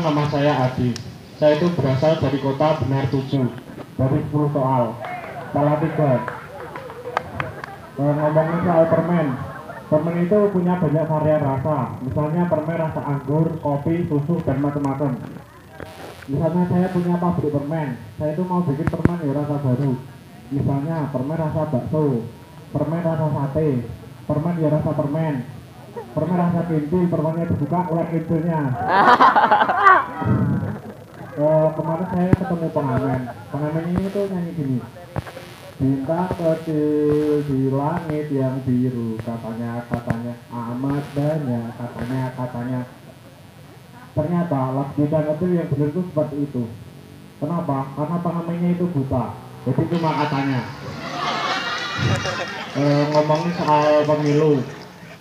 nama saya Adi. Saya itu berasal dari kota Benar 7, dari 10 soal. Salah 3. Ngomongin soal permen. Permen itu punya banyak varian rasa. Misalnya permen rasa anggur, kopi, susu, dan macam-macam. Misalnya saya punya pabrik permen. Saya itu mau bikin permen ya rasa baru. Misalnya permen rasa bakso, permen rasa sate, permen ya rasa permen, permen rasa kintil, permennya dibuka oleh kintilnya. Kemarin saya ketemu pengamen ini tuh nyanyi gini, bintang kecil di langit yang biru, katanya amat banyak, katanya ternyata lagu bintang kecil yang benar itu seperti itu. Kenapa? Karena pengamennya itu buta, jadi cuma katanya. Ngomongin soal pemilu,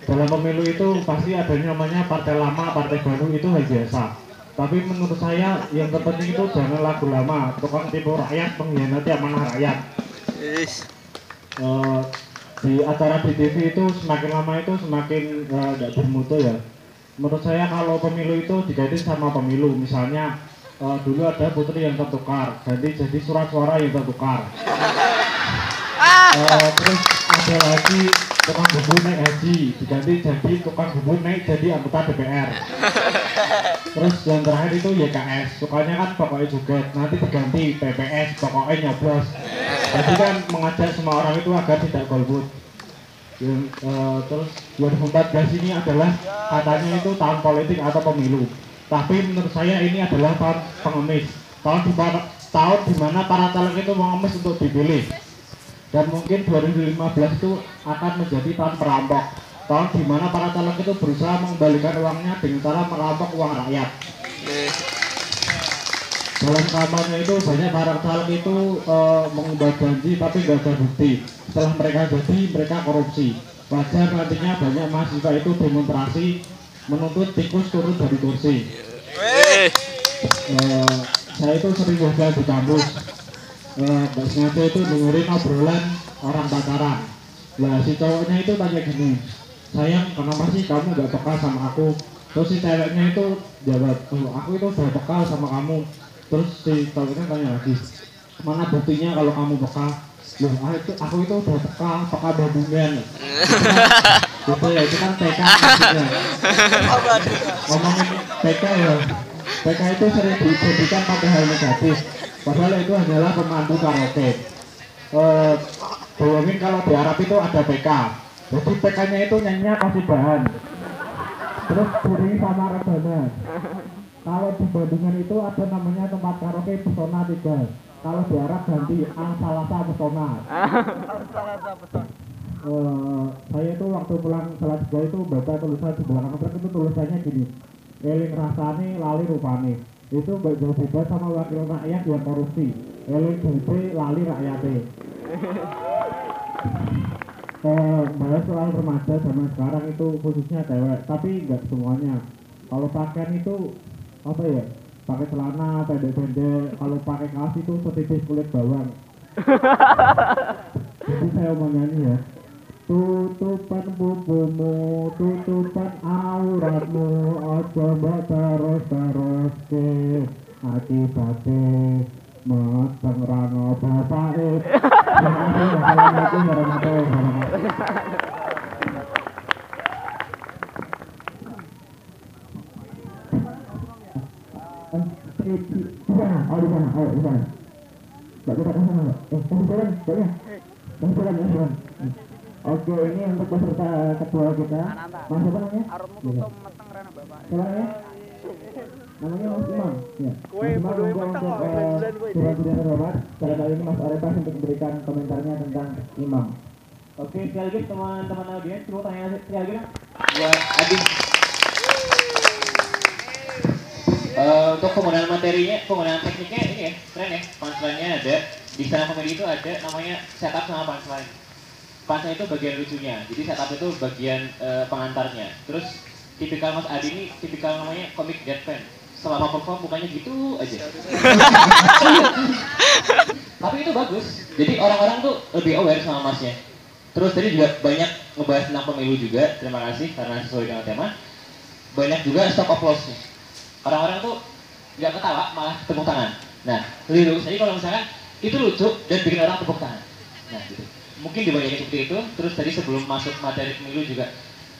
dalam pemilu itu pasti ada namanya partai lama, partai baru, itu hal biasa. Tapi menurut saya yang terpenting itu jangan lagu lama, tukang tipu rakyat, mengkhianati amanah rakyat. Di acara di TV itu semakin lama itu semakin nggak bermutu ya. Menurut saya kalau pemilu itu diganti sama pemilu, misalnya dulu ada putri yang tertukar, jadi surat suara yang tertukar. Terus ada lagi tukang bubur naik haji, diganti jadi tukang bubur naik jadi anggota DPR. Terus yang terakhir itu YKS, sukanya kan pokoknya juga, nanti diganti PPS, pokoknya nyoblos. Jadi kan mengajak semua orang itu agar tidak golput. Terus 2014 ini adalah katanya itu tahun politik atau pemilu. Tapi menurut saya ini adalah tahun pengemis, tahun di mana para caleg itu mengemis untuk dipilih. Dan mungkin 2015 itu akan menjadi tahun perampok, tahun di mana para caleg itu berusaha mengembalikan uangnya dengan cara merampok uang rakyat. Dalam kampanye itu banyak para caleg itu mengubah janji tapi nggak ada bukti. Setelah mereka jadi, mereka korupsi. Wajar nantinya banyak mahasiswa itu demonstrasi menuntut tikus turun dari kursi. Saya itu sering jalan di kampus. Mbak sengaja itu dengerin obrolan orang pacaran. Nah si cowoknya itu tanya gini, sayang kenapa sih kamu gak peka sama aku? Terus si ceweknya itu jawab, aku itu udah peka sama kamu. Terus si cowoknya tanya lagi, mana buktinya kalau kamu peka? Loh aku itu udah peka babungan. Gitu ya, itu kan PK maksudnya. Ngomongin PK ya, PK itu sering dijadikan pada hal negatif. Padahal itu hanyalah pemandu karaoke. Bayangin kalau di Arab itu ada PK. Jadi PK-nya itu nyanyinya kasidahan. Terus Puri sama Rebana. Kalau di Bandungan itu ada namanya tempat karaoke Pesona 3. Kalau di Arab ganti Al-Salasa Pesona. Saya itu waktu pulang salat gue itu baca tulisan di belakang truk itu tulisannya gini, eling rasane lali rupane. Itu jauh beda sama wakil rakyat yang korupsi, eling gede lali rakyatnya. Bahas soal remaja zaman sekarang itu khususnya cewek, tapi nggak semuanya. Kalau pakaian itu apa ya, pakai celana pendek-pendek, kalau pakai kaos itu setipis kulit bawang. Jadi saya mau nyanyi ya, tutupan bubumu, tutupan auratmu, ojo mbok terus ke akibate meteng rano bapake. Assalamualaikum warahmatullahi wabarakatuh. Di sana. Mbak kita ke sana, Mbak. Jalan. Oke, ini untuk peserta kedua kita. Mas apa namanya? Siapa namanya? Namanya Mas Imam. Ya. Mas Imam untuk surat-surat terhormat. Pada kali ini Mas Arepas untuk memberikan komentarnya tentang Imam. Oke, sekali lagi teman-teman audiens, mau tanya sekali lagi buat Adi. Untuk penggunaan materinya, penggunaan tekniknya ini ya, keren ya. Punchline-nya ada, di stand up comedy itu ada namanya setup sama punchline. Punchline itu bagian lucunya, jadi setup itu bagian pengantarnya. Terus tipikal Mas Adi ini, tipikal namanya komik deadpan. Selama perform mukanya gitu aja. Tapi itu bagus, jadi orang-orang tuh lebih aware sama Masnya. Terus tadi juga banyak ngebahas tentang pemilu juga, terima kasih karena sesuai dengan tema. Banyak juga stop applause. Orang-orang tuh nggak ketawa malah tepuk tangan. Nah, lebih bagus. Jadi kalau misalkan itu lucu dan bikin orang tepuk tangan. Nah, gitu. Mungkin dibagikan seperti itu. Terus tadi sebelum masuk materi pemilu juga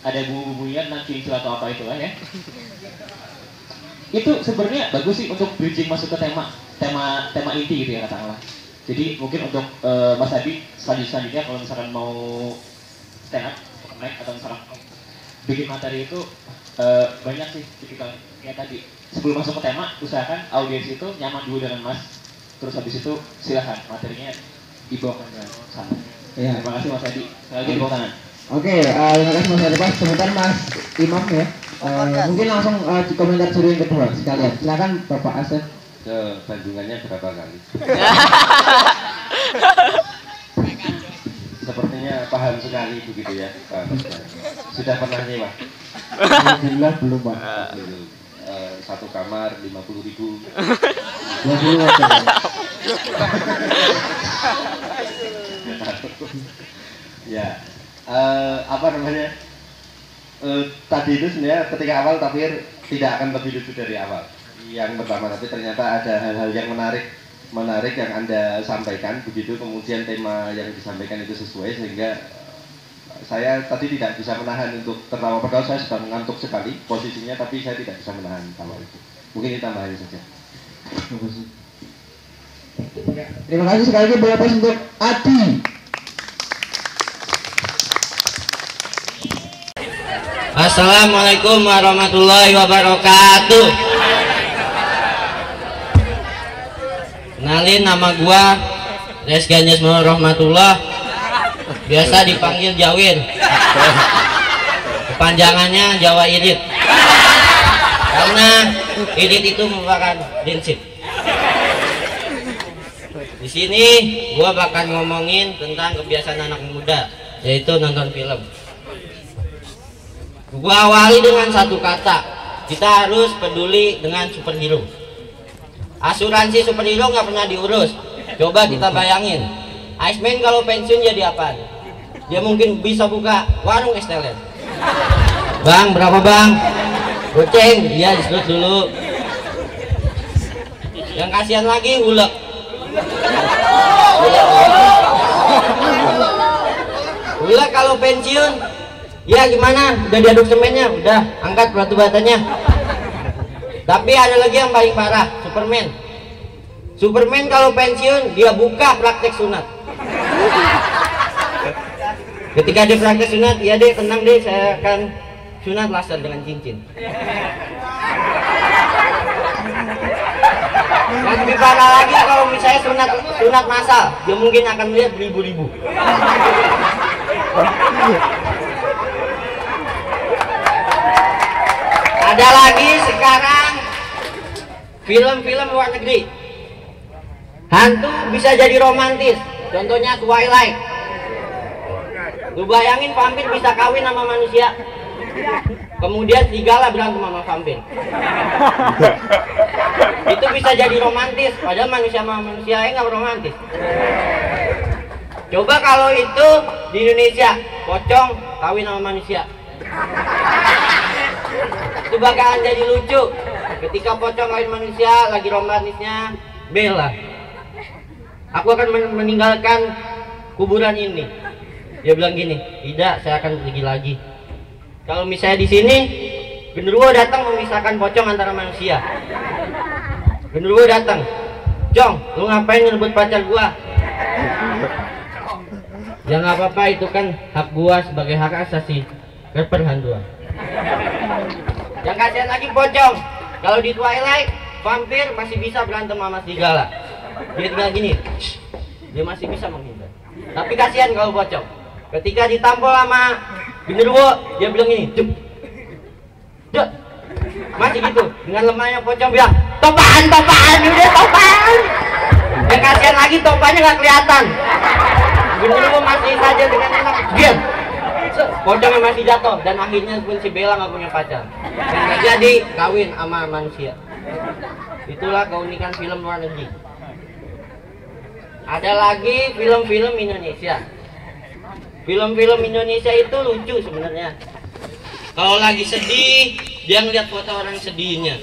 ada bumbu-bumbunya tentang cincin atau apa itulah ya. Itu sebenarnya bagus sih untuk bridging masuk ke tema inti gitu ya katakanlah. Jadi mungkin untuk Mas Adi selanjutnya kalau misalkan mau stand up, naik atau misalkan bikin materi itu banyak sih tipikal kayak tadi. Sebelum masuk ke tema, usahakan audiens itu nyaman dulu dengan Mas. Terus habis itu silahkan materinya dibawakan dengan sana. Ya. Terima kasih Mas Adi. Sekali lagi tepuk tangan. Oke, terima kasih Mas Adi. Sebentar Mas Imam ya. Mungkin langsung di komentar juri yang kedua sekalian. Silakan Bapak Asep. Bandungannya berapa kali? Sepertinya paham sekali begitu ya Pak. Sudah pernah nyewa? Alhamdulillah belum Pak. Satu kamar 50.000. Ya, apa namanya? Tadi itu sebenarnya ketika awal tapi tidak akan lebih lucu dari awal. Yang pertama, tapi ternyata ada hal-hal yang menarik yang Anda sampaikan begitu, kemudian tema yang disampaikan itu sesuai sehingga saya tadi tidak bisa menahan untuk tertawa, padahal saya sudah mengantuk sekali posisinya, tapi saya tidak bisa menahan tawa itu. Mungkin itu tambahannya saja. Terima kasih sekali lagi Bapak untuk Adi. Assalamualaikum warahmatullahi wabarakatuh. Kenalin, nama gua Resganyes Rahmatullah, biasa dipanggil Jawin, kepanjangannya Jawa Irit, karena irit itu merupakan prinsip. Di sini gua bakal ngomongin tentang kebiasaan anak muda, yaitu nonton film. Gua awali dengan satu kata, kita harus peduli dengan superhero. Asuransi superhero nggak pernah diurus. Coba kita bayangin, Iceman kalau pensiun jadi apa? Dia mungkin bisa buka warung es teler. Bang, berapa bang? Goceng, iya disebut dulu. Yang kasihan lagi Hulk. Hulk kalau pensiun, ya gimana? Udah diaduk semennya, udah angkat batu batanya. Tapi ada lagi yang paling parah, Superman. Superman kalau pensiun dia buka praktek sunat. Ketika dia praktek sunat, ya deh tenang deh, saya akan sunat laser dengan cincin. Yang lebih parah lagi kalau misalnya sunat massal, dia mungkin akan melihat beribu-ribu. Ada lagi sekarang film-film luar negeri, hantu bisa jadi romantis, contohnya Twilight. Lu bayangin vampir bisa kawin sama manusia, kemudian serigala berantem sama vampir. Itu bisa jadi romantis, padahal manusia sama manusia nggak romantis. Coba kalau itu di Indonesia, pocong kawin sama manusia, itu bakalan jadi lucu. Ketika pocong kawin manusia, lagi romantisnya Bella, aku akan meninggalkan kuburan ini. Dia bilang gini, tidak, saya akan pergi lagi. Kalau misalnya di sini genderuwo datang memisahkan pocong antara manusia. Genderuwo datang, Cong, lu ngapain ngerebut pacar gua? Ya nggak apa-apa, itu kan hak gua sebagai hak asasi rapper handua. Yang kasihan lagi pocong, kalau di Twilight vampir masih bisa berantem sama serigala, dia tinggal gini, dia masih bisa menghindar. Tapi kasihan kalau pocong, ketika ditampol sama genderuwo, dia bilang ini, cuk, cuk, masih gitu. Dengan lemahnya pocong bilang, topaan, udah topaan. Yang kasihan lagi topanya nggak kelihatan, genderuwo masih saja dengan enak, diam. Pocongnya masih jatuh, dan akhirnya pun si Bella nggak punya pacar, dan jadi kawin sama manusia. Itulah keunikan film luar negeri. Ada lagi film-film Indonesia. Film-film Indonesia itu lucu sebenarnya. Kalau lagi sedih, dia ngeliat foto orang sedihnya.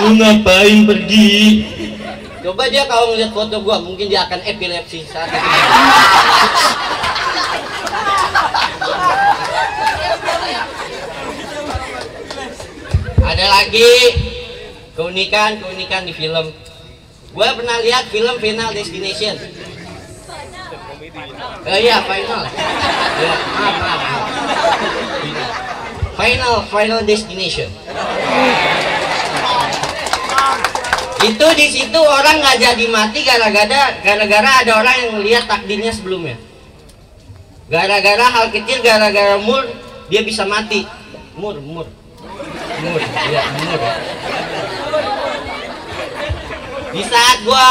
Lu ngapain pergi? Coba dia kalau ngeliat foto gua, mungkin dia akan epilepsi saat itu. Ada lagi keunikan di film. Gua pernah lihat film Final Destination. Iya, Final. Ya, maaf. Final Destination. Itu di situ orang nggak jadi mati gara-gara ada orang yang melihat takdirnya sebelumnya. Gara-gara hal kecil, gara-gara mur dia bisa mati. Mur. Ya. Di saat gua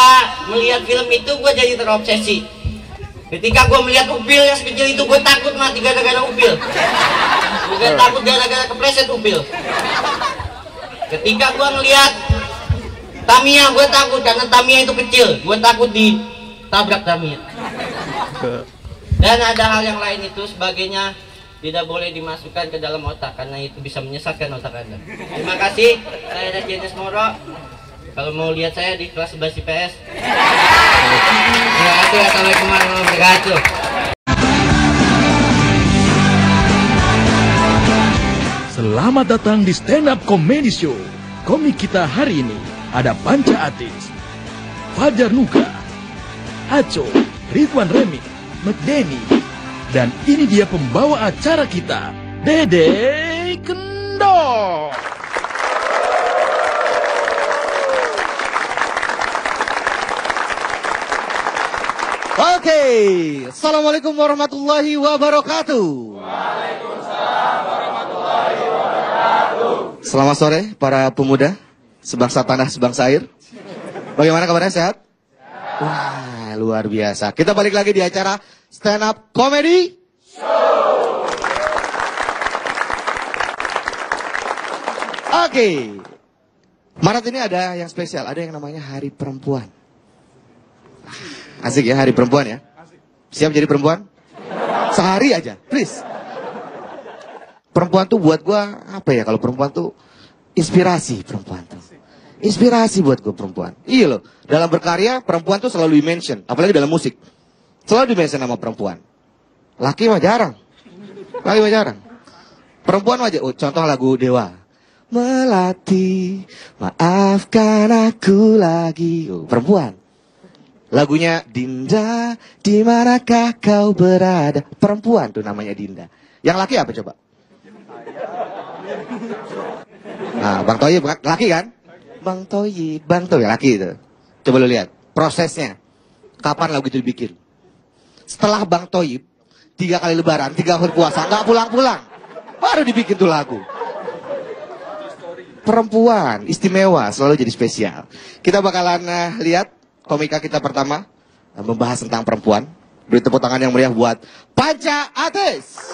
melihat film itu gua jadi terobsesi. Ketika gua melihat upil yang sekecil itu, gua takut mati gara-gara upil. Gua takut gara-gara kepleset upil. Ketika gua ngelihat Tamiya, gue takut karena Tamiya itu kecil. Gue takut ditabrak Tamiya. Dan ada hal yang lain itu sebagainya tidak boleh dimasukkan ke dalam otak karena itu bisa menyesatkan otak Anda. Terima kasih. Saya ada Jenis Moro. Kalau mau lihat saya di kelas 11 IPS. Terima kasih. Assalamualaikum warahmatullahi wabarakatuh. Selamat datang di Stand Up Comedy Show. Komik kita hari ini ada Panca Atis, Fajar Nuga, Aco, Ridwan Remi, McDenny, dan ini dia pembawa acara kita, Dede Kendor. Oke, Assalamualaikum warahmatullahi wabarakatuh. Waalaikumsalam warahmatullahi wabarakatuh. Selamat sore para pemuda sebangsa tanah, sebangsa air. Bagaimana kabarnya, sehat? Wah, luar biasa. Kita balik lagi di acara Stand Up Comedy Show. Oke. Maret ini ada yang spesial, ada yang namanya Hari Perempuan. Asik ya, Hari Perempuan ya. Siap jadi perempuan? Sehari aja, please. Perempuan tuh buat gua apa ya, kalau perempuan tuh inspirasi perempuan tuh. Inspirasi buat gue perempuan. Iya loh, dalam berkarya perempuan tuh selalu di-mention, apalagi dalam musik. Selalu di-mention sama perempuan. Laki mah jarang. Perempuan aja, contoh lagu Dewa. Melati, maafkan aku lagi. Perempuan. Lagunya Dinda, di manakah kau berada? Perempuan tuh namanya Dinda. Yang laki apa coba? Nah, Bang Toyib laki kan? Bang Toyib laki itu. Coba lu lihat prosesnya. Kapan lagu itu dibikin? Setelah Bang Toyib 3 kali lebaran, 3 hari puasa, nggak pulang-pulang, baru dibikin tuh lagu. Perempuan istimewa, selalu jadi spesial. Kita bakalan lihat komika kita pertama membahas tentang perempuan. Beri tepuk tangan yang meriah buat Panca Atis.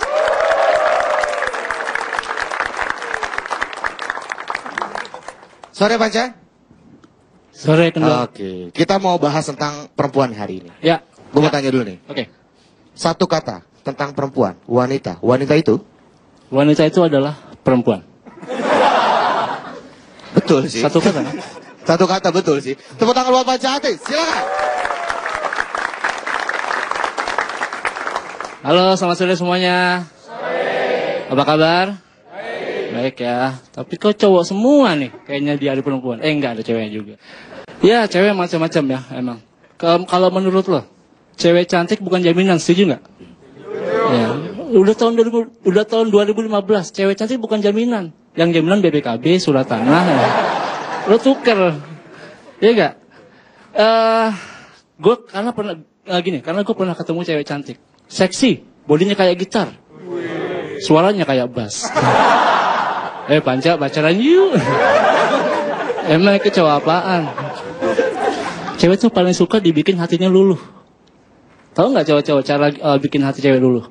Sore Panca. Sore Kendor. Oke, kita mau bahas tentang perempuan hari ini. Ya. Gue mau tanya dulu nih. Oke. Satu kata tentang perempuan, wanita. Wanita itu? Wanita itu adalah perempuan. Betul sih. Satu kata. Satu kata betul sih. Tepuk tangan buat Panca Atis. Silakan. Halo, selamat sore semuanya. Sore. Apa kabar? Baik ya, tapi kok cowok semua nih kayaknya di hari perempuan. Enggak, ada ceweknya juga. Ya, cewek macam-macam ya emang. Kalau menurut lo, cewek cantik bukan jaminan, setuju nggak? Ya, udah tahun 2015, cewek cantik bukan jaminan. Yang jaminan BPKB, surat tanah. Ya. Lo tuker, ya nggak? Gue karena gue pernah ketemu cewek cantik, seksi, bodinya kayak gitar, suaranya kayak bass. Panca, pacaran yuk. Emang itu cowok apaan? Cewek tuh paling suka dibikin hatinya luluh. Tahu nggak cowok-cowok cara bikin hati cewek luluh?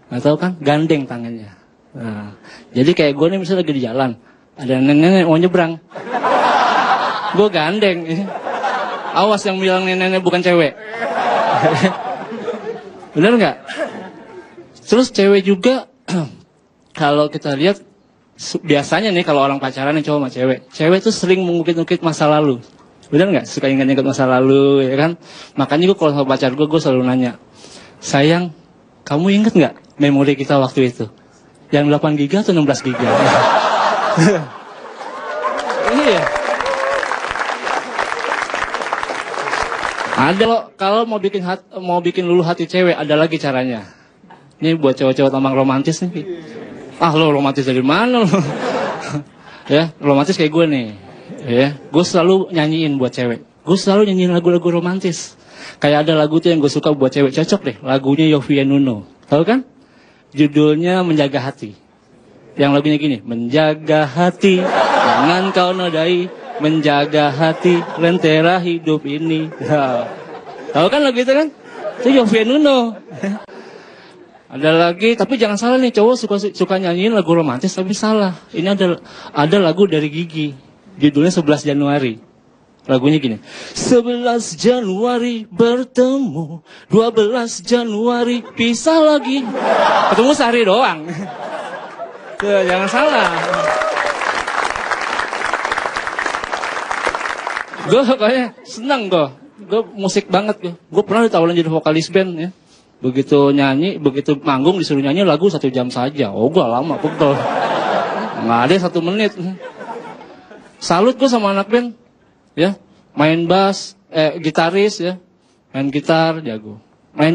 Nggak tahu kan? Gandeng tangannya. Nah, jadi kayak gue nih misalnya lagi di jalan, ada nenek-nenek mau nyebrang, gue gandeng. Awas yang bilang nenek-nenek bukan cewek. Bener nggak? Terus cewek juga kalau kita lihat biasanya nih kalau orang pacaran nih cowok sama cewek tuh sering mengungkit-ungkit masa lalu. Bener nggak? Suka ingat-ingat masa lalu, ya kan? Makanya gue kalau sama pacar gue selalu nanya, sayang, kamu inget nggak memori kita waktu itu? Yang 8 giga atau 16 giga? Iya. Ada loh, kalau mau bikin luluh hati cewek, ada lagi caranya. Ini buat cowok-cowok tambang romantis nih. Ah, lo romantis dari mana lo? Ya, romantis kayak gue nih. Ya, gue selalu nyanyiin buat cewek. Gue selalu nyanyiin lagu-lagu romantis. Kayak ada lagu tuh yang gue suka buat cewek, cocok deh. Lagunya Yovie Nuno. Tahu kan? Judulnya Menjaga Hati. Yang lagunya gini, menjaga hati, jangan kau nodai, menjaga hati, lentera hidup ini. Ya. Tahu kan lagu itu kan? Itu Yovie Nuno. Ada lagi, tapi jangan salah nih, cowok suka nyanyiin lagu romantis tapi salah. Ini ada lagu dari Gigi, judulnya 11 Januari. Lagunya gini, 11 Januari bertemu, 12 Januari pisah lagi. Ketemu sehari doang. Tuh, jangan salah. Gue pokoknya senang gue musik banget gue. Gue pernah ditawarin jadi vokalis band ya. Begitu nyanyi, begitu manggung disuruh nyanyi lagu 1 jam saja. Oh, gue lama pegel. Nggak ada 1 menit. Salut gue sama anak band. Ya, main bass, gitaris ya. Main gitar jago.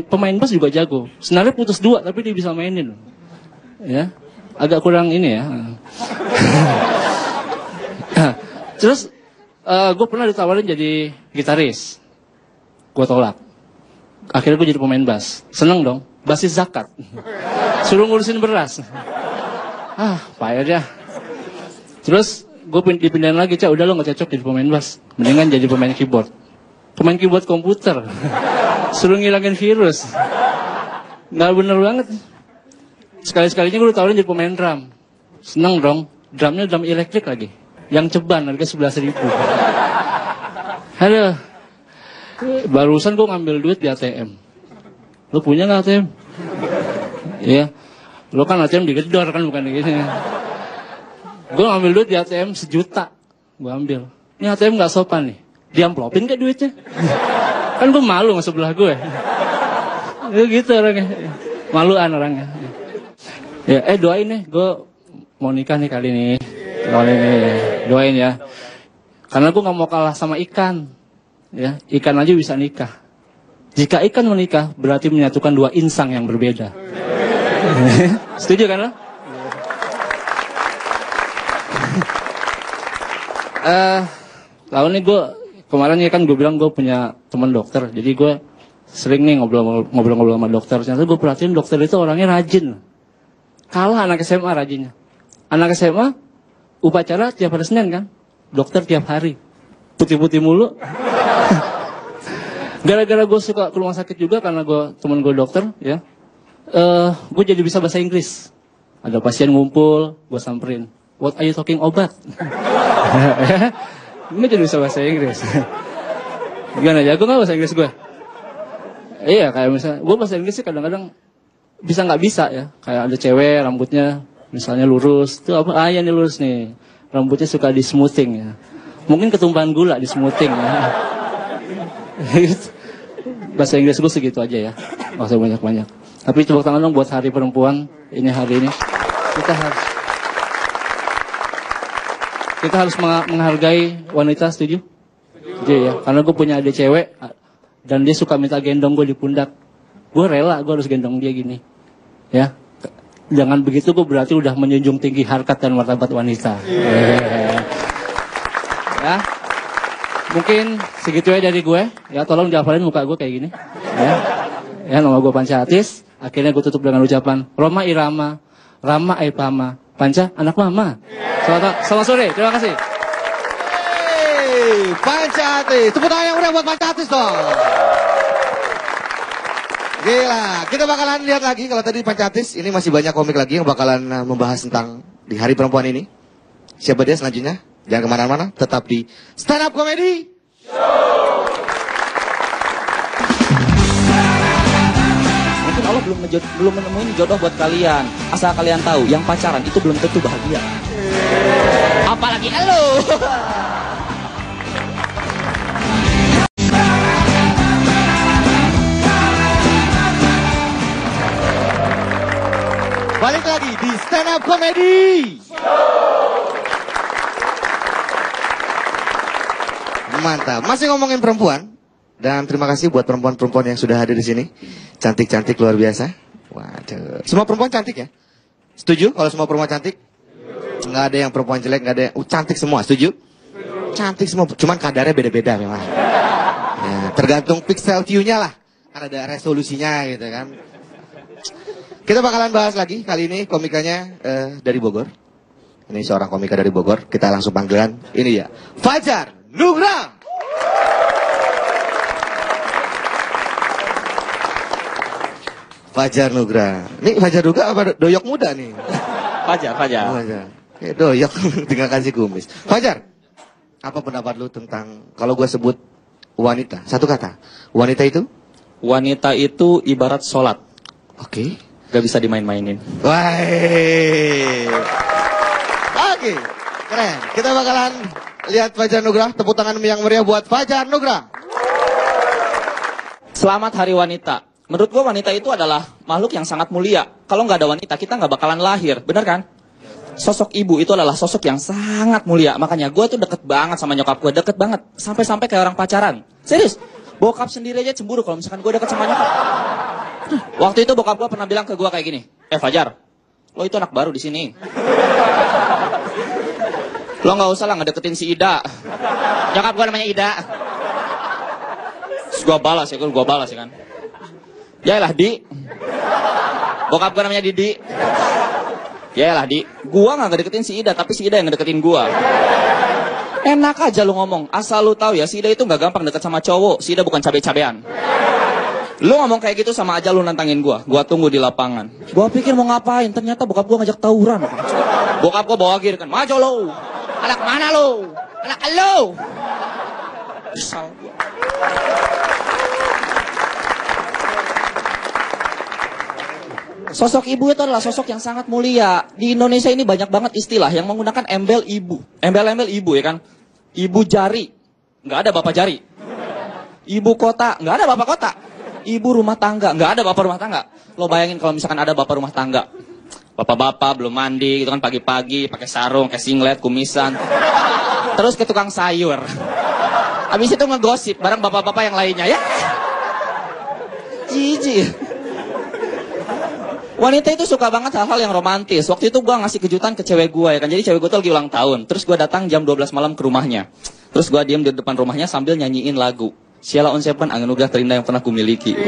Pemain bass juga jago. Senarnya putus 2 tapi dia bisa mainin. Ya. Agak kurang ini ya. Terus gue pernah ditawarin jadi gitaris. Gue tolak. Akhirnya gue jadi pemain bass. Seneng dong, basis zakat. Suruh ngurusin beras. Payah dah. Terus gue dipindahin lagi, Cak, udah lo gak cocok jadi pemain bass. Mendingan jadi pemain keyboard. Pemain keyboard komputer. Suruh ngilangin virus. Gak bener banget. Sekali-sekalinya gue ditawarin jadi pemain drum. Seneng dong, drumnya drum elektrik lagi. Yang ceban, harga 11.000. Aduh. Barusan gue ngambil duit di ATM. Lo punya gak ATM? Iya. Lo kan ATM digedor kan, bukan gini. Gue ngambil duit di ATM 1 juta. Gue ambil. Ini ATM gak sopan nih. Diamplopin gak duitnya? Kan gue malu sama sebelah gue. Ya gitu orangnya. Maluan orangnya. Ya, doain nih. Gue mau nikah nih kali ini. Doain ya. Karena gue gak mau kalah sama ikan. Ya, ikan aja bisa nikah. Jika ikan menikah, berarti menyatukan 2 insang yang berbeda. Setuju kan lo? Tahun ini gue, kemarin ya kan gue bilang gue punya teman dokter. Jadi gue sering nih ngobrol-ngobrol sama dokter. Ternyata gue perhatiin dokter itu orangnya rajin. Kalah anak SMA rajinnya. Anak SMA, upacara tiap hari Senin kan? Dokter tiap hari. Putih-putih mulu. Gara-gara gue suka ke rumah sakit juga karena temen gue dokter ya. Gue jadi bisa bahasa Inggris. Ada pasien ngumpul, gue samperin. What are you talking obat? Gue jadi bisa bahasa Inggris. Gimana, jago gak bahasa Inggris gue? Iya, kayak misalnya gue bahasa Inggris sih kadang-kadang bisa nggak bisa ya. Kayak ada cewek rambutnya misalnya lurus, tuh apa? Ya nih lurus nih. Rambutnya suka di smoothing ya. Mungkin ketumpahan gula di smoothing ya. Bahasa Inggris gue segitu aja ya. Gak usah banyak-banyak. Tapi tepuk tangan dong buat Hari Perempuan. Ini hari ini kita harus menghargai wanita, setuju? Setuju ya. Karena gue punya adik cewek dan dia suka minta gendong gue di pundak. Gue rela, gue harus gendong dia gini. Ya. Jangan begitu, gue berarti udah menjunjung tinggi harkat dan martabat wanita. Ya. Mungkin segitu aja dari gue. Ya, tolong dihafalin muka gue kayak gini. Ya, nama gue Panca Atis. Akhirnya gue tutup dengan ucapan Roma Irama, Rama Aipama, Panca anak mama. Selamat sore, terima kasih. Panca Atis, tepuk tangan yang udah buat Panca Atis dong. Gila, kita bakalan lihat lagi kalau tadi Panca Atis, ini masih banyak komik lagi yang bakalan membahas tentang di Hari Perempuan ini. Siapa dia selanjutnya? Jangan kemana-mana, tetap di Stand Up Comedy Show. Mungkin Allah belum menemuin jodoh buat kalian. Asal kalian tahu, yang pacaran itu belum tentu bahagia. Apalagi elu. Balik lagi di Stand Up Comedy. Mantap. Masih ngomongin perempuan. Dan terima kasih buat perempuan-perempuan yang sudah hadir di sini. Cantik-cantik luar biasa. Waduh. Semua perempuan cantik ya? Setuju kalau semua perempuan cantik? Nggak ada yang perempuan jelek, nggak ada yang cantik semua. Setuju? Cantik semua. Cuman kadarnya beda-beda memang. Ya, tergantung pixel view-nya lah. Kan ada resolusinya gitu kan. Kita bakalan bahas lagi. Kali ini komikanya dari Bogor. Ini seorang komika dari Bogor. Kita langsung panggilan. Ini ya, Fajar Nugra. Fajar Nugra. Ini Fajar Nugra apa doyok muda nih? Fajar. Oh, Fajar. Kayak doyok tinggal kasih kumis. Fajar, apa pendapat lu tentang kalau gue sebut wanita? Satu kata. Wanita itu? Wanita itu ibarat sholat. Oke. Gak bisa dimain-mainin. Wah. Oke. Keren. Kita bakalan lihat Fajar Nugra. Tepuk tangan yang meriah buat Fajar Nugra. Selamat Hari Wanita. Menurut gua wanita itu adalah makhluk yang sangat mulia. Kalau nggak ada wanita, kita nggak bakalan lahir. Bener kan? Sosok ibu itu adalah sosok yang sangat mulia. Makanya gua tuh deket banget sama nyokap gua. Deket banget. Sampai-sampai kayak orang pacaran. Serius. Bokap sendiri aja cemburu kalau misalkan gua deket sama nyokap. Waktu itu bokap gua pernah bilang ke gua kayak gini. Fajar, lo itu anak baru di sini. Lo nggak usah lah ngedeketin si Ida. Nyokap gua namanya Ida. Terus gua balas ya kan. Yaelah Di. Bokap gue namanya Didi. Yaelah Di. Gua gak ngedeketin si Ida, tapi si Ida yang ngedeketin gua. Enak aja lu ngomong. Asal lu tahu ya, si Ida itu gak gampang deket sama cowok. Si Ida bukan cabe-cabean. Lu ngomong kayak gitu sama aja lu nantangin gua. Gua tunggu di lapangan. Gua pikir mau ngapain, ternyata bokap gua ngajak tawuran. Bokap gua bawa gear kan. Maju lu. Anak mana lu? Anak lu. Kesal gua. Sosok ibu itu adalah sosok yang sangat mulia. Di Indonesia ini banyak banget istilah yang menggunakan embel ibu. Embel-embel ibu ya kan. Ibu jari, nggak ada bapak jari. Ibu kota, nggak ada bapak kota. Ibu rumah tangga, nggak ada bapak rumah tangga. Lo bayangin kalau misalkan ada bapak rumah tangga. Bapak-bapak belum mandi gitu kan pagi-pagi, pakai sarung, pakai singlet, kumisan. Terus ke tukang sayur. Habis itu ngegosip bareng bapak-bapak yang lainnya ya. Jijik. Wanita itu suka banget hal-hal yang romantis. Waktu itu gue ngasih kejutan ke cewek gue ya kan. Jadi cewek gue tuh lagi ulang tahun. Terus gue datang jam 12 malam ke rumahnya. Terus gue diem di depan rumahnya sambil nyanyiin lagu Sheila on Seven, anugerah terindah yang pernah kumiliki.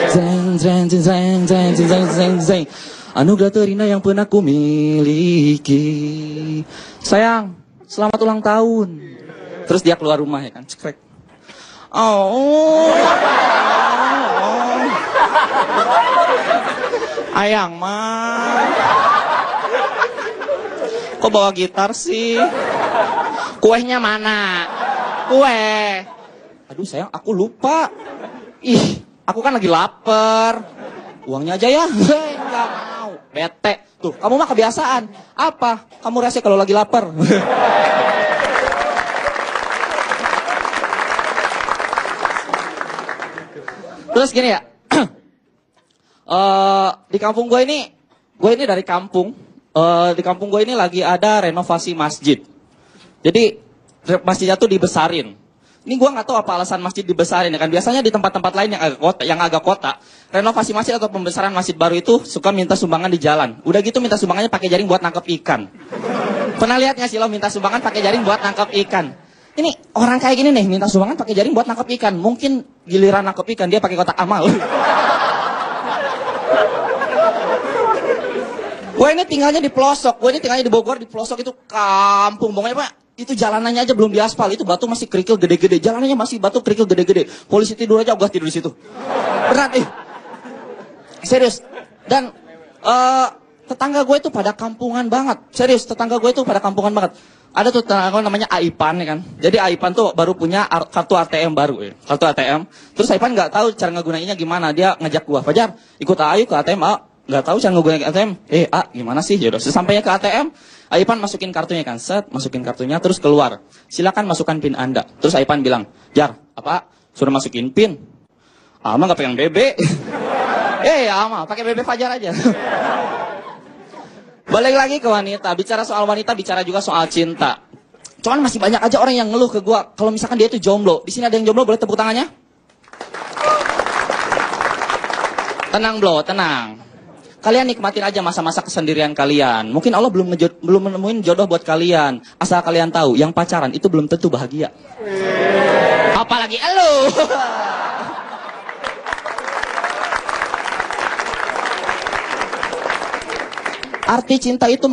Zeng zeng zeng zeng zeng zeng zeng. Anugerah terindah yang pernah kumiliki. Sayang, selamat ulang tahun. Terus dia keluar rumah ya kan. Cekrek. Ayang mah, kok bawa gitar sih? Kuenya mana? Kue. Aduh sayang, aku lupa. Ih, aku kan lagi lapar. Uangnya aja ya. Nggak mau. Bete. Tuh, kamu mah kebiasaan. Apa? Kamu rese kalau lagi lapar. Terus gini ya. Di kampung gue ini dari kampung. Di kampung gue ini lagi ada renovasi masjid. Jadi masjidnya tuh dibesarin. Ini gue nggak tahu apa alasan masjid dibesarin ya kan. Biasanya di tempat-tempat lain yang agak kota, renovasi masjid atau pembesaran masjid baru itu suka minta sumbangan di jalan. Udah gitu minta sumbangannya pakai jaring buat nangkep ikan. Pernah lihat nggak sih lo minta sumbangan pakai jaring buat nangkep ikan? Ini orang kayak gini nih minta sumbangan pakai jaring buat nangkep ikan. Mungkin giliran nangkep ikan dia pakai kotak amal. Gue ini tinggalnya di pelosok, gue ini tinggalnya di Bogor, di pelosok itu kampung. Pokoknya Pak, itu jalanannya aja belum diaspal, itu batu masih kerikil gede-gede, jalanannya masih batu kerikil gede-gede. Polisi tidur aja, gue tidur di situ. Berat serius. Dan tetangga gue itu pada kampungan banget, serius. Tetangga gue itu pada kampungan banget. Ada tuh tetangga gue namanya Aipan ya kan. Jadi Aipan tuh baru punya kartu ATM baru ya, kartu ATM. Terus Aipan nggak tahu cara ngegunainnya gimana, dia ngajak gue, Fajar, ikut ayo ke ATM. Nggak tahu cara ngegunain ATM. A, gimana sih? Yaudah, sesampainya ke ATM, Aipan masukin kartunya kan, set, masukin kartunya, terus keluar. Silakan masukkan PIN Anda. Terus Aipan bilang, Jar, apa? Suruh masukin PIN. Ama nggak pegang BB. Ama, pakai BB Fajar aja. Balik lagi ke wanita, bicara soal wanita, bicara juga soal cinta. Cuman masih banyak aja orang yang ngeluh ke gua kalau misalkan dia itu jomblo. Di sini ada yang jomblo, boleh tepuk tangannya? Tenang bro, tenang. Kalian nikmatin aja masa-masa kesendirian kalian. Mungkin Allah belum menemuin jodoh buat kalian. Asal kalian tahu, yang pacaran itu belum tentu bahagia. Apalagi elu. Arti cinta itu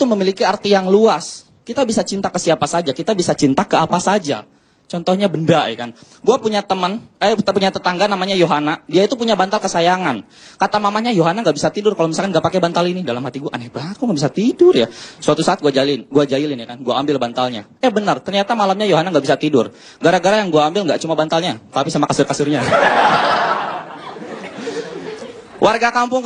memiliki arti yang luas. Kita bisa cinta ke siapa saja, kita bisa cinta ke apa saja. Contohnya benda, ya kan. Gua punya punya tetangga namanya Yohana. Dia itu punya bantal kesayangan. Kata mamanya, Yohana nggak bisa tidur kalau misalkan nggak pakai bantal ini. Dalam hati gua, aneh banget, kok nggak bisa tidur ya. Suatu saat gua jahilin ya kan. Gua ambil bantalnya. Benar, ternyata malamnya Yohana nggak bisa tidur. Gara-gara yang gua ambil nggak cuma bantalnya, tapi sama kasur-kasurnya. Warga kampung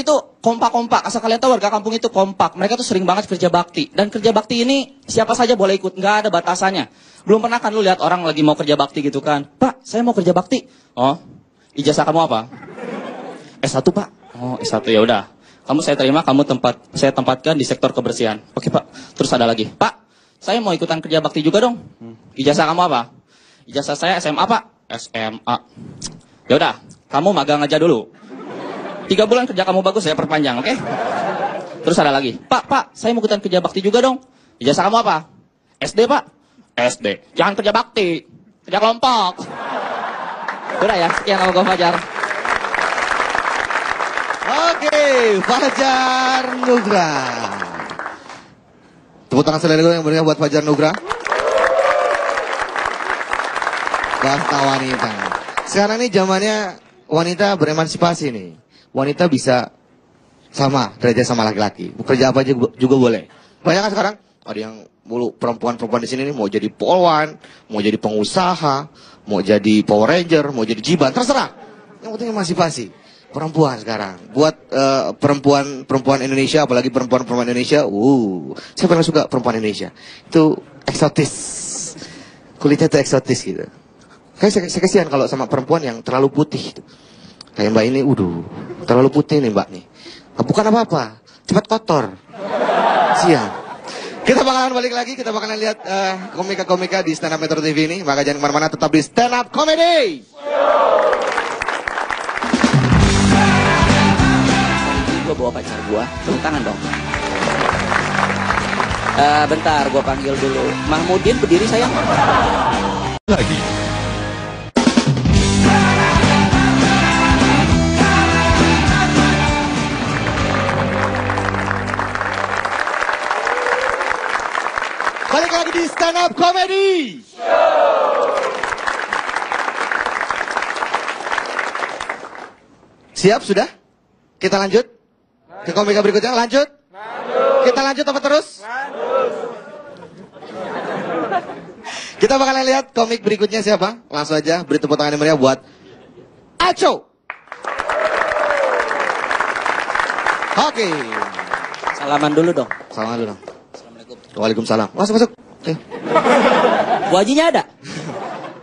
itu kompak-kompak. Asal kalian tahu, warga kampung itu kompak. Mereka tuh sering banget kerja bakti. Dan kerja bakti ini siapa saja boleh ikut, nggak ada batasannya. Belum pernah kan lu lihat orang lagi mau kerja bakti gitu kan? Pak, saya mau kerja bakti. Oh, ijazah kamu apa? S1 Pak. Oh, S1 ya udah. Kamu saya terima, saya tempatkan di sektor kebersihan. Oke Pak. Terus ada lagi. Pak, saya mau ikutan kerja bakti juga dong. Ijazah kamu apa? Ijazah saya SMA Pak. SMA. Ya udah. Kamu magang aja dulu. 3 bulan kerja kamu bagus, saya perpanjang, oke? Terus ada lagi. Pak, saya mau ikutan kerja bakti juga dong. Ijazah kamu apa? SD, Pak. SD. Jangan kerja bakti. Kerja kelompok. Udah ya, sekian nama gue Fajar. Oke, Fajar Nugra. Tepuk tangan sekali lagi yang berikan buat Fajar Nugra. Bahasa wanita. Sekarang ini zamannya wanita beremansipasi nih. Wanita bisa sama, derajat sama laki-laki. Bekerja apa aja juga boleh. Banyak kan sekarang? Ada yang mulu perempuan-perempuan di sini nih mau jadi polwan, mau jadi pengusaha, mau jadi Power Ranger, mau jadi jiban, terserah. Yang penting emansipasi. Perempuan sekarang. Buat perempuan Indonesia, apalagi perempuan Indonesia, saya paling suka perempuan Indonesia. Itu eksotis. Kulitnya tuh eksotis gitu. Saya kasihan kalau sama perempuan yang terlalu putih. Kayak mbak ini, terlalu putih nih mbak nih. Bukan apa-apa, cepat kotor. Siang. Kita bakalan balik lagi, kita bakalan lihat komika-komika di Stand Up Metro TV ini. Maka jangan kemana-mana, tetap di Stand Up Comedy. Gue bawa pacar gue, tepuk tangan dong. Bentar, gue panggil dulu. Mahmudin, berdiri sayang. Lagi. Balik lagi di Stand Up Comedy. Siap sudah? Kita lanjut ke komika berikutnya. Lanjut. Kita lanjut apa terus? Kita bakalan lihat komik berikutnya siapa. Langsung aja beri tepuk tangan yang meriah buat Aco. Oke. Salaman dulu dong. Salaman dulu dong. Waalaikumsalam. Masuk. Wajinya ada?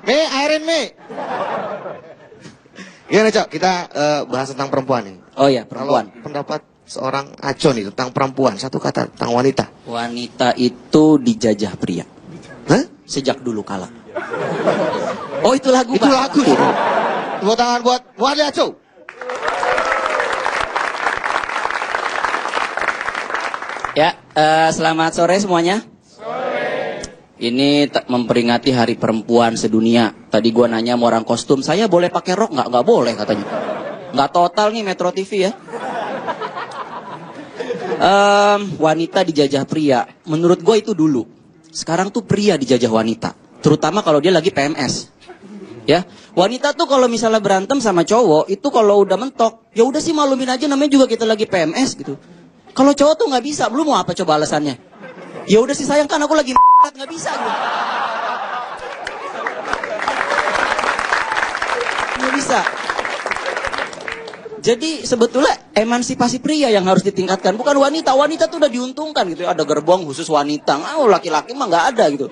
Airin Me. Gimana Cok? Kita bahas tentang perempuan nih. Oh ya, perempuan. Kalau pendapat seorang Aco nih tentang perempuan, satu kata tentang wanita. Wanita itu dijajah pria. Hah? Sejak dulu kala. Oh itu lagu. Itu lagu. Tepuk tangan buat Wali Aco. Ya, selamat sore semuanya. Ini memperingati Hari Perempuan Sedunia. Tadi gua nanya sama orang kostum, saya boleh pakai rok nggak? Nggak boleh katanya. Nggak total nih Metro TV ya. Wanita dijajah pria. Menurut gue itu dulu. Sekarang tuh pria dijajah wanita. Terutama kalau dia lagi PMS. Ya, wanita tuh kalau misalnya berantem sama cowok, itu kalau udah mentok, ya udah sih malumin aja, namanya juga kita lagi PMS gitu. Kalau cowok tuh nggak bisa, belum mau apa coba alasannya? Ya udah sih sayang kan aku lagi nggak bisa gitu. Nggak bisa. Jadi sebetulnya emansipasi pria yang harus ditingkatkan, bukan wanita. Wanita tuh udah diuntungkan gitu. Ada gerbong khusus wanita. Laki-laki mah nggak ada gitu.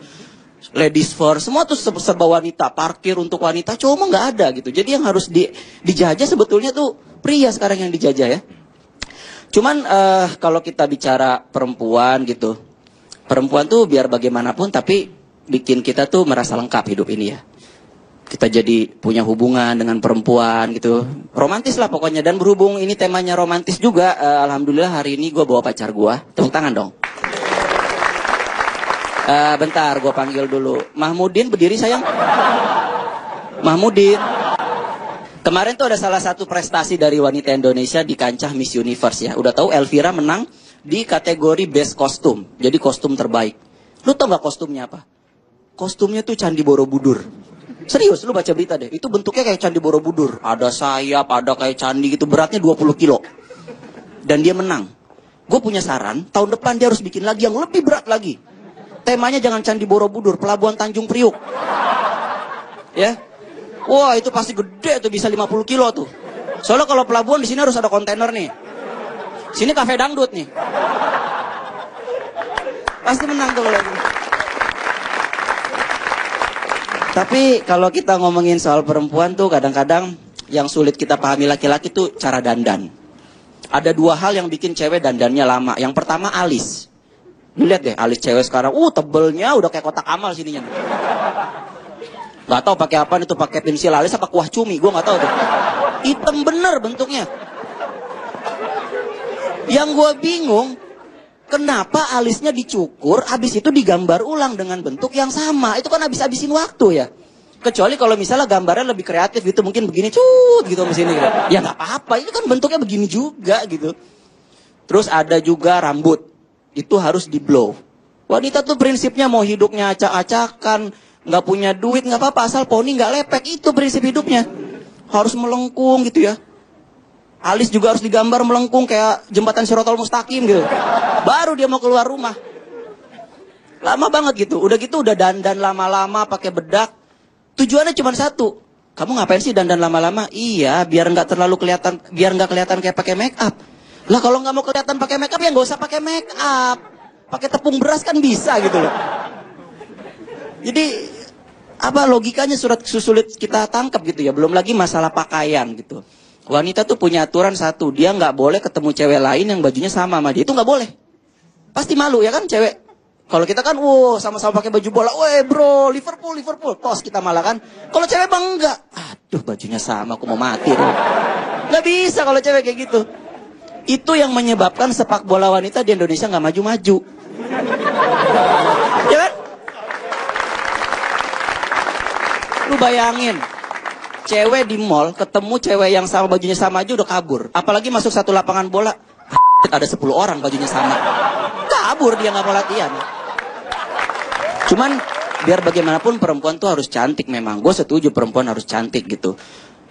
Ladies first, semua tuh serba wanita. Parkir untuk wanita, cowok mah nggak ada gitu. Jadi yang harus dijajah sebetulnya tuh pria sekarang yang dijajah ya. Cuman kalau kita bicara perempuan gitu, perempuan tuh biar bagaimanapun tapi bikin kita tuh merasa lengkap hidup ini ya. Kita jadi punya hubungan dengan perempuan gitu. Romantis lah pokoknya. Dan berhubung ini temanya romantis juga, alhamdulillah hari ini gue bawa pacar gue. Tepuk tangan dong. Bentar, gue panggil dulu. Mahmudin, berdiri sayang. Mahmudin. Kemarin tuh ada salah satu prestasi dari wanita Indonesia di kancah Miss Universe ya. Udah tahu Elvira menang di kategori best kostum. Jadi kostum terbaik. Lu tau gak kostumnya apa? Kostumnya tuh Candi Borobudur. Serius, lu baca berita deh. Itu bentuknya kayak Candi Borobudur. Ada sayap, ada kayak candi gitu. Beratnya 20 kilo. Dan dia menang. Gue punya saran, tahun depan dia harus bikin lagi yang lebih berat lagi. Temanya jangan Candi Borobudur, Pelabuhan Tanjung Priuk. Ya. Wah, itu pasti gede tuh, bisa 50 kilo tuh. Soalnya kalau pelabuhan di sini harus ada kontainer nih. Sini kafe dangdut nih. Pasti menang tuh kalau. Tapi kalau kita ngomongin soal perempuan tuh kadang-kadang yang sulit kita pahami laki-laki tuh cara dandan. Ada dua hal yang bikin cewek dandannya lama. Yang pertama alis. Lu lihat deh alis cewek sekarang, tebelnya udah kayak kotak amal sininya. Gak tau pakai apa itu, pakai pensil alis apa kuah cumi, gue gak tahu tuh. Hitam bener bentuknya. Yang gue bingung, kenapa alisnya dicukur, habis itu digambar ulang dengan bentuk yang sama. Itu kan habis-habisin waktu ya. Kecuali kalau misalnya gambarnya lebih kreatif gitu, mungkin begini cut gitu mesin gitu. Ya nggak apa-apa, itu kan bentuknya begini juga gitu. Terus ada juga rambut, itu harus di blow. Wanita tuh prinsipnya mau hidupnya acak-acakan, nggak punya duit nggak apa-apa, asal poni nggak lepek, itu prinsip hidupnya. Harus melengkung gitu ya. Alis juga harus digambar melengkung kayak jembatan Shiratal Mustaqim gitu. Baru dia mau keluar rumah. Lama banget gitu. Udah gitu udah dandan lama-lama pakai bedak. Tujuannya cuma satu. Kamu ngapain sih dandan lama-lama? Iya, biar nggak terlalu kelihatan, biar nggak kelihatan kayak pakai make up. Lah kalau nggak mau kelihatan pakai make up ya nggak usah pakai make up. Pakai tepung beras kan bisa gitu loh. Jadi apa logikanya sulit kita tangkap gitu ya. Belum lagi masalah pakaian gitu. Wanita tuh punya aturan satu, dia nggak boleh ketemu cewek lain yang bajunya sama dia. Itu nggak boleh. Pasti malu ya kan cewek. Kalau kita kan, sama-sama pakai baju bola, bro, Liverpool, tos kita malah kan. Kalau cewek bang enggak, aduh bajunya sama, aku mau mati. Nggak bisa kalau cewek kayak gitu. Itu yang menyebabkan sepak bola wanita di Indonesia nggak maju-maju. Ya kan? Lu bayangin. Cewek di mall ketemu cewek yang sama bajunya sama aja udah kabur. Apalagi masuk satu lapangan bola, ada 10 orang bajunya sama. Kabur dia nggak mau latihan. Cuman biar bagaimanapun perempuan tuh harus cantik memang. Gue setuju perempuan harus cantik gitu.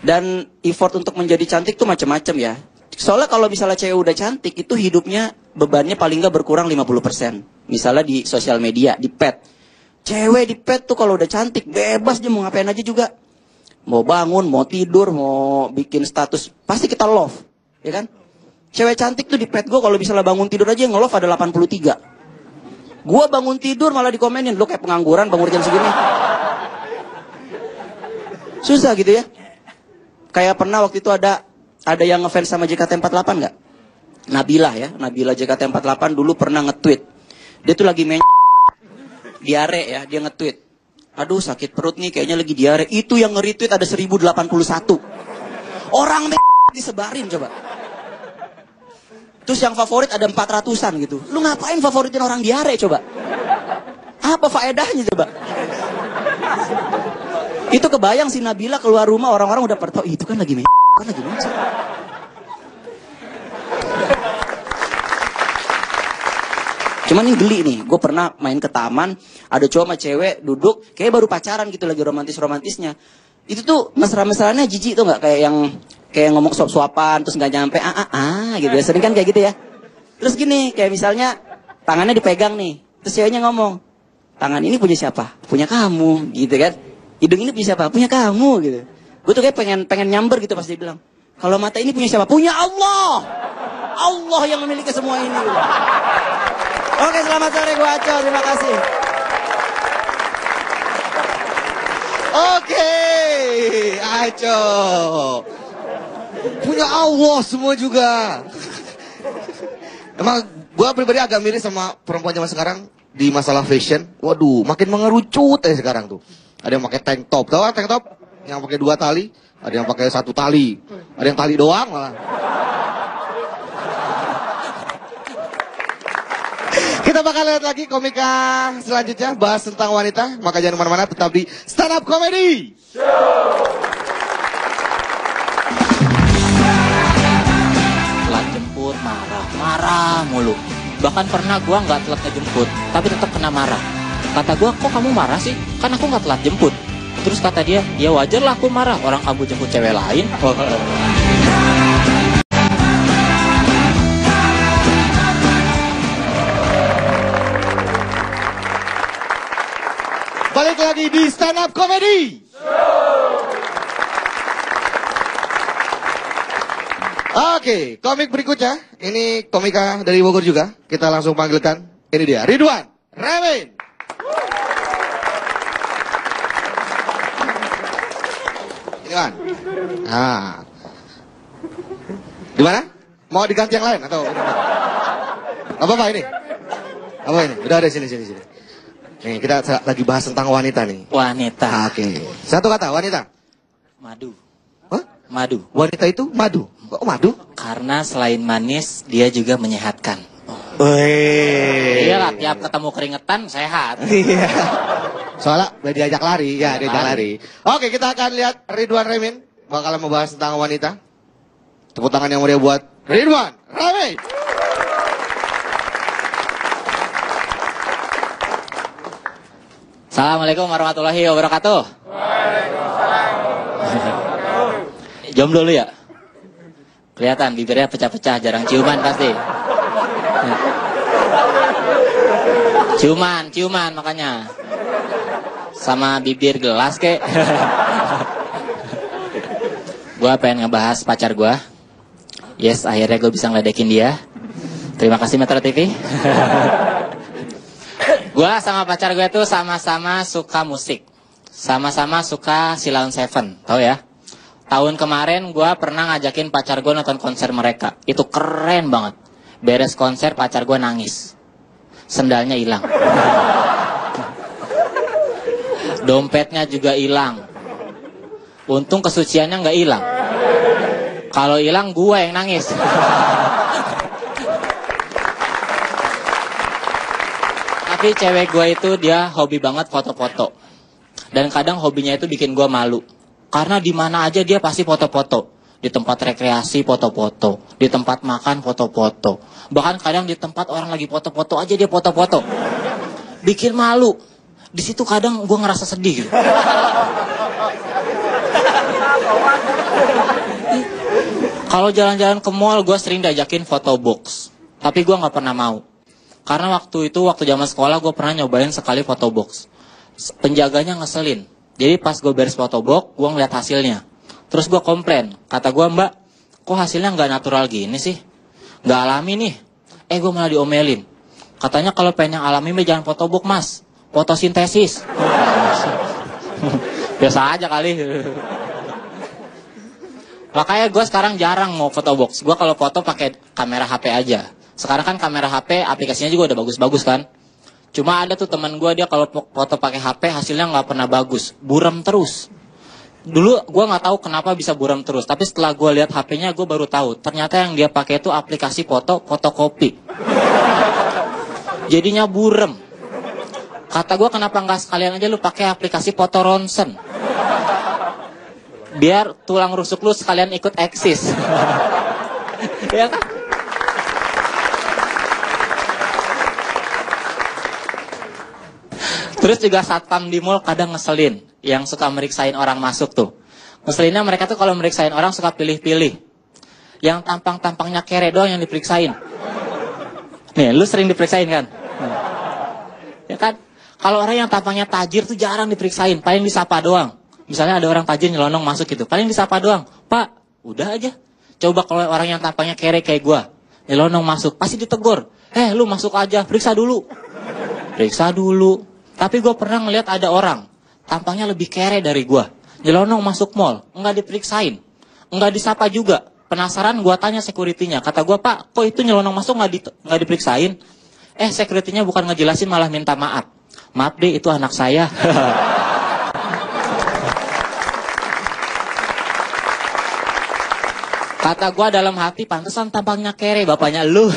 Dan effort untuk menjadi cantik tuh macam-macam ya. Soalnya kalau misalnya cewek udah cantik itu hidupnya bebannya paling nggak berkurang 50%. Misalnya di sosial media, di pet. Cewek di pet tuh kalau udah cantik bebas dia mau ngapain aja juga. Mau bangun, mau tidur, mau bikin status, pasti kita love, ya kan? Cewek cantik tuh di pet gue kalau misalnya bangun tidur aja yang nge-love ada 83. Gue bangun tidur malah dikomenin, lo kayak pengangguran bangun jam segini. Susah gitu ya. Kayak pernah waktu itu ada yang ngefans sama JKT48 nggak? Nabila ya, Nabila JKT48 dulu pernah nge-tweet. Dia tuh lagi main diare ya, dia nge-tweet. Aduh sakit perut nih kayaknya lagi diare. Itu yang nge-retweet ada 1081. Orang disebarin coba. Terus yang favorit ada 400-an gitu. Lu ngapain favoritin orang diare coba? Apa faedahnya coba? Itu kebayang si Nabila keluar rumah orang-orang udah pertau itu kan lagi kan lagi macet. Cuman ini geli nih, gue pernah main ke taman, ada cowok sama cewek duduk, kayak baru pacaran gitu lagi romantis-romantisnya. Itu tuh mesra-mesraannya jijik tuh nggak kayak ngomong suap-suapan terus nggak nyampe gitu ya, sering kan kayak gitu ya. Terus gini, kayak misalnya tangannya dipegang nih, terus ceweknya ngomong, tangan ini punya siapa? Punya kamu, gitu kan? Hidung ini punya siapa? Punya kamu, gitu. Gue tuh kayak pengen nyamber gitu pas dia bilang, Kalau mata ini punya siapa? Punya Allah. Allah yang memiliki semua ini. Oke, selamat sore gua Aco. Terima kasih. Oke, Aco. Punya Allah semua juga. Emang gua pribadi agak miris sama perempuan zaman sekarang di masalah fashion. Waduh, makin mengerucut ya sekarang tuh. Ada yang pakai tank top, tahu kan tank top? Yang pakai 2 tali, ada yang pakai 1 tali, ada yang tali doang malah. Kita bakal lihat lagi komika selanjutnya, bahas tentang wanita. Maka jangan kemana-mana, tetap di Stand Up Comedy Telat jemput, marah mulu. Bahkan pernah gua nggak telat ngejemput, tapi tetap kena marah. Kata gua, kok kamu marah sih? Kan aku nggak telat jemput. Terus kata dia, ya wajar lah aku marah, orang kamu jemput cewek lain. Balik lagi di Stand Up Comedy. Oke, komik berikutnya. Ini komika dari Bogor juga. Kita langsung panggilkan. Ini dia, Ridwan Remin. Ini kan. Nah. Gimana? Mau diganti yang lain atau? Apa ini? Apa ini? Udah ada sini. Nih, kita lagi bahas tentang wanita nih. Wanita. Oke. Satu kata, wanita. Madu. Hah? Madu. Wanita itu madu. Kok madu? Karena selain manis, dia juga menyehatkan. Wih. Iyalah, tiap ketemu keringetan, sehat. Iya. Soalnya udah diajak lari. Ya, diajak lari. Oke, kita akan lihat Ridwan Remin. Bakalan membahas tentang wanita. Tepuk tangan yang meriah buat Ridwan Remin. Assalamualaikum warahmatullahi wabarakatuh. Jomblo lu ya? Kelihatan bibirnya pecah-pecah, jarang ciuman pasti. Ciuman makanya. Sama bibir gelas kek. Gua pengen ngebahas pacar gua. Yes, akhirnya gue bisa ngeledekin dia. Terima kasih Metro TV. Gua sama pacar gue tuh sama-sama suka musik. Sama-sama suka Sheila on 7, tau ya? Tahun kemarin gue pernah ngajakin pacar gue nonton konser mereka. Itu keren banget. Beres konser pacar gue nangis. Sendalnya hilang. Dompetnya juga hilang. Untung kesuciannya nggak hilang. Kalau hilang gue yang nangis. Tapi cewek gue itu dia hobi banget foto-foto. Dan kadang hobinya itu bikin gue malu. Karena di mana aja dia pasti foto-foto. Di tempat rekreasi foto-foto. Di tempat makan foto-foto. Bahkan kadang di tempat orang lagi foto-foto aja dia foto-foto. Bikin malu. Di situ kadang gue ngerasa sedih gitu. Kalau jalan-jalan ke mall gue sering diajakin foto box. Tapi gue gak pernah mau. Karena waktu zaman sekolah gue pernah nyobain sekali foto box. Penjaganya ngeselin. Jadi pas gue beres foto box, gue ngeliat hasilnya. Terus gue komplain. Kata gue, Mbak, kok hasilnya gak natural gini sih? Gak alami nih. Gue malah diomelin. Katanya kalau pengen yang alami jangan foto box mas. Fotosintesis. Biasa aja kali. Makanya gue sekarang jarang mau foto box. Gue kalau foto pakai kamera HP aja. Sekarang kan kamera HP aplikasinya juga udah bagus-bagus kan. Cuma ada tuh teman gue, dia kalau foto pakai HP hasilnya nggak pernah bagus, buram terus. Dulu gue nggak tahu kenapa bisa buram terus, tapi setelah gue lihat HP-nya gue baru tahu. Ternyata yang dia pakai itu aplikasi fotokopi. Jadinya buram. Kata gue, kenapa nggak sekalian aja lu pakai aplikasi foto ronsen? Biar tulang rusuk lu sekalian ikut eksis. Ya kan? Terus juga satpam di mall kadang ngeselin. Yang suka meriksain orang masuk tuh. Ngeselinnya mereka tuh kalau meriksain orang suka pilih-pilih. Yang tampang-tampangnya kere doang yang diperiksain. Nih, lu sering diperiksain kan? Ya kan? Kalau orang yang tampangnya tajir tuh jarang diperiksain. Paling disapa doang. Misalnya ada orang tajir nyelonong masuk gitu. Paling disapa doang. Pak, udah aja. Coba kalau orang yang tampangnya kere kayak gue, nyelonong masuk, pasti ditegur. Lu masuk aja, periksa dulu. Periksa dulu. Tapi gue pernah ngeliat ada orang, tampangnya lebih kere dari gue. Nyelonong masuk mall, nggak diperiksain. Nggak disapa juga. Penasaran gue tanya security-nya. Kata gue, Pak, kok itu nyelonong masuk nggak diperiksain? Security-nya bukan ngejelasin malah minta maaf. Maaf deh, itu anak saya. Kata gue dalam hati, pantesan tampangnya kere bapaknya lu.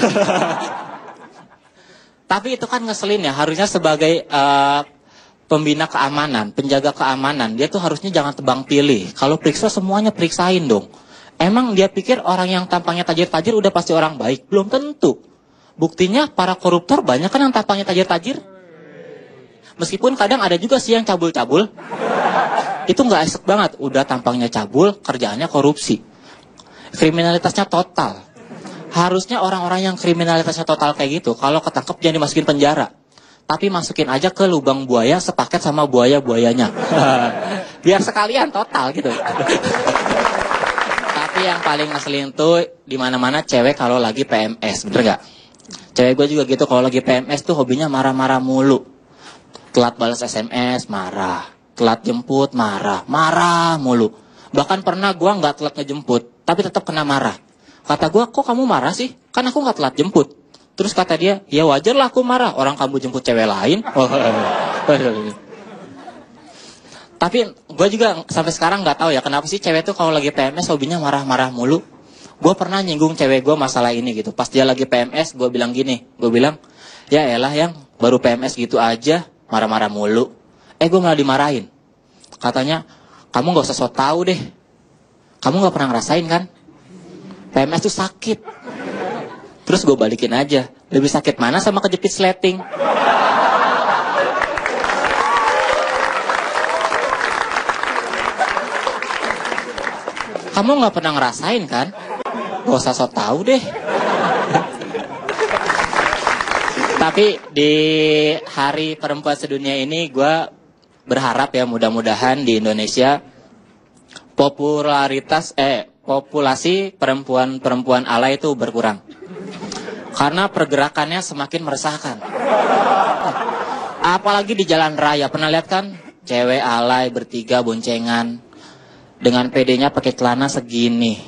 Tapi itu kan ngeselin ya, harusnya sebagai pembina keamanan, penjaga keamanan, dia tuh harusnya jangan tebang pilih. Kalau periksa semuanya periksain dong. Emang dia pikir orang yang tampangnya tajir-tajir udah pasti orang baik? Belum tentu. Buktinya para koruptor banyak kan yang tampangnya tajir-tajir. Meskipun kadang ada juga sih yang cabul-cabul. Itu nggak asik banget, udah tampangnya cabul, kerjaannya korupsi. Kriminalitasnya total. Harusnya orang-orang yang kriminalitasnya total kayak gitu, kalau ketangkep jangan dimasukin penjara. Tapi masukin aja ke lubang buaya sepaket sama buaya-buayanya. Biar sekalian total gitu. Tapi yang paling ngeselin tuh di mana-mana cewek kalau lagi PMS, bener nggak? Cewek gue juga gitu, kalau lagi PMS tuh hobinya marah-marah mulu. Telat balas SMS, marah. Telat jemput, marah. Marah mulu. Bahkan pernah gue nggak telat ngejemput, tapi tetap kena marah. Kata gue, kok kamu marah sih? Kan aku nggak telat jemput. Terus kata dia, ya wajar lah aku marah. Orang kamu jemput cewek lain. Tapi gue juga sampai sekarang nggak tahu ya kenapa sih cewek tuh kalau lagi PMS hobinya marah-marah mulu. Gue pernah nyinggung cewek gue masalah ini gitu. Pas dia lagi PMS, gue bilang gini. Gue bilang, ya elah yang baru PMS gitu aja, marah-marah mulu. Gue malah dimarahin. Katanya, kamu gak usah sok tahu deh. Kamu gak pernah ngerasain kan? PMS tuh sakit. Terus gue balikin aja. Lebih sakit mana sama kejepit sleting? Kamu gak pernah ngerasain kan? Gak usah sok tahu deh. Tapi di Hari Perempuan Sedunia ini gue berharap ya mudah-mudahan di Indonesia populasi perempuan alay itu berkurang. Karena pergerakannya semakin meresahkan. Apalagi di jalan raya, pernah lihat kan? Cewek alay bertiga boncengan. Dengan pedenya pakai celana segini.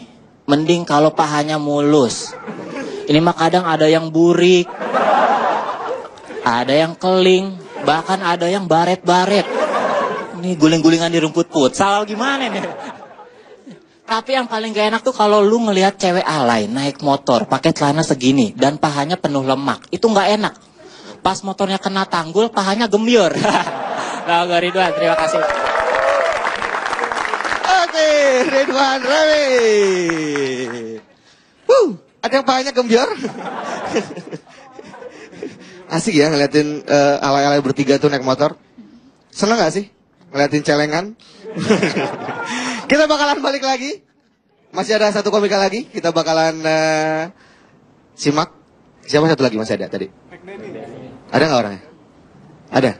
Mending kalau pahanya mulus. Ini mah kadang ada yang burik. Ada yang keling. Bahkan ada yang baret-baret. Ini guling-gulingan di rumput futsal gimana nih? Tapi yang paling gak enak tuh kalau lu ngelihat cewek alay naik motor pakai celana segini dan pahanya penuh lemak. Itu gak enak. Pas motornya kena tanggul, pahanya gembyur. Nah, Ridwan, terima kasih. Oke, Ridwan Remi. Ada yang pahanya gembyur? Asik ya ngeliatin alay-alay bertiga tuh naik motor. Seneng gak sih ngeliatin celengan? Kita bakalan balik lagi. Masih ada satu komika lagi. Kita bakalan simak. Siapa satu lagi masih ada tadi? Ada gak orangnya? Ada?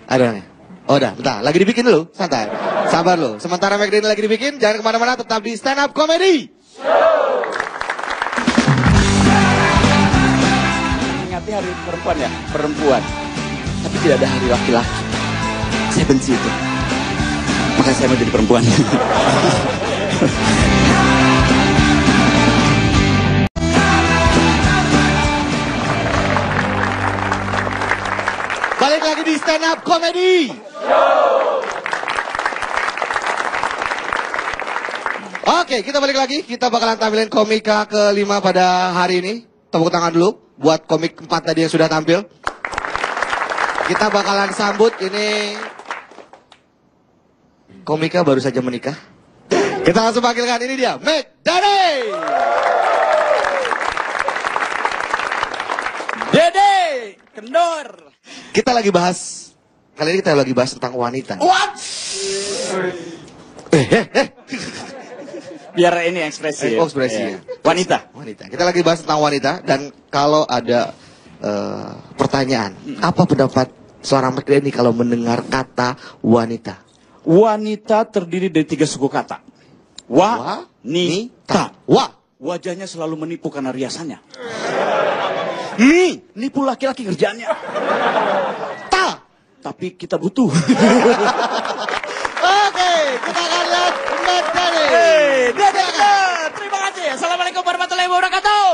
Ada orangnya? Oh udah, bentar. Lagi dibikin dulu, santai. Sabar lo. Sementara McDanny lagi dibikin, jangan kemana-mana, tetap di Stand Up Comedy. Ingati hari perempuan ya? Perempuan. Tapi tidak ada hari laki-laki. Saya benci itu. Makanya saya mau jadi perempuan. Balik lagi di Stand Up Comedy. Oke, kita balik lagi. Kita bakalan tampilin komika kelima pada hari ini. Tepuk tangan dulu buat komik 4 tadi yang sudah tampil. Kita bakalan sambut ini komika baru saja menikah. Kita langsung panggilkan, ini dia, McDanny. Dede, kendor. Kita lagi bahas, kali ini kita lagi bahas tentang wanita. What? Biar ini ekspresi. Oh, ekspresi. Ya. Wanita. Wanita. Kita lagi bahas tentang wanita, dan kalau ada pertanyaan, apa pendapat seorang McDanny kalau mendengar kata wanita? Wanita terdiri dari 3 suku kata. Wanita. wajahnya selalu menipu karena riasannya. Nih, nipu laki-laki kerjaannya. Tapi kita butuh. Oke, kita akan lihat Mbak Dani. Dede, terima kasih. Assalamualaikum warahmatullahi wabarakatuh.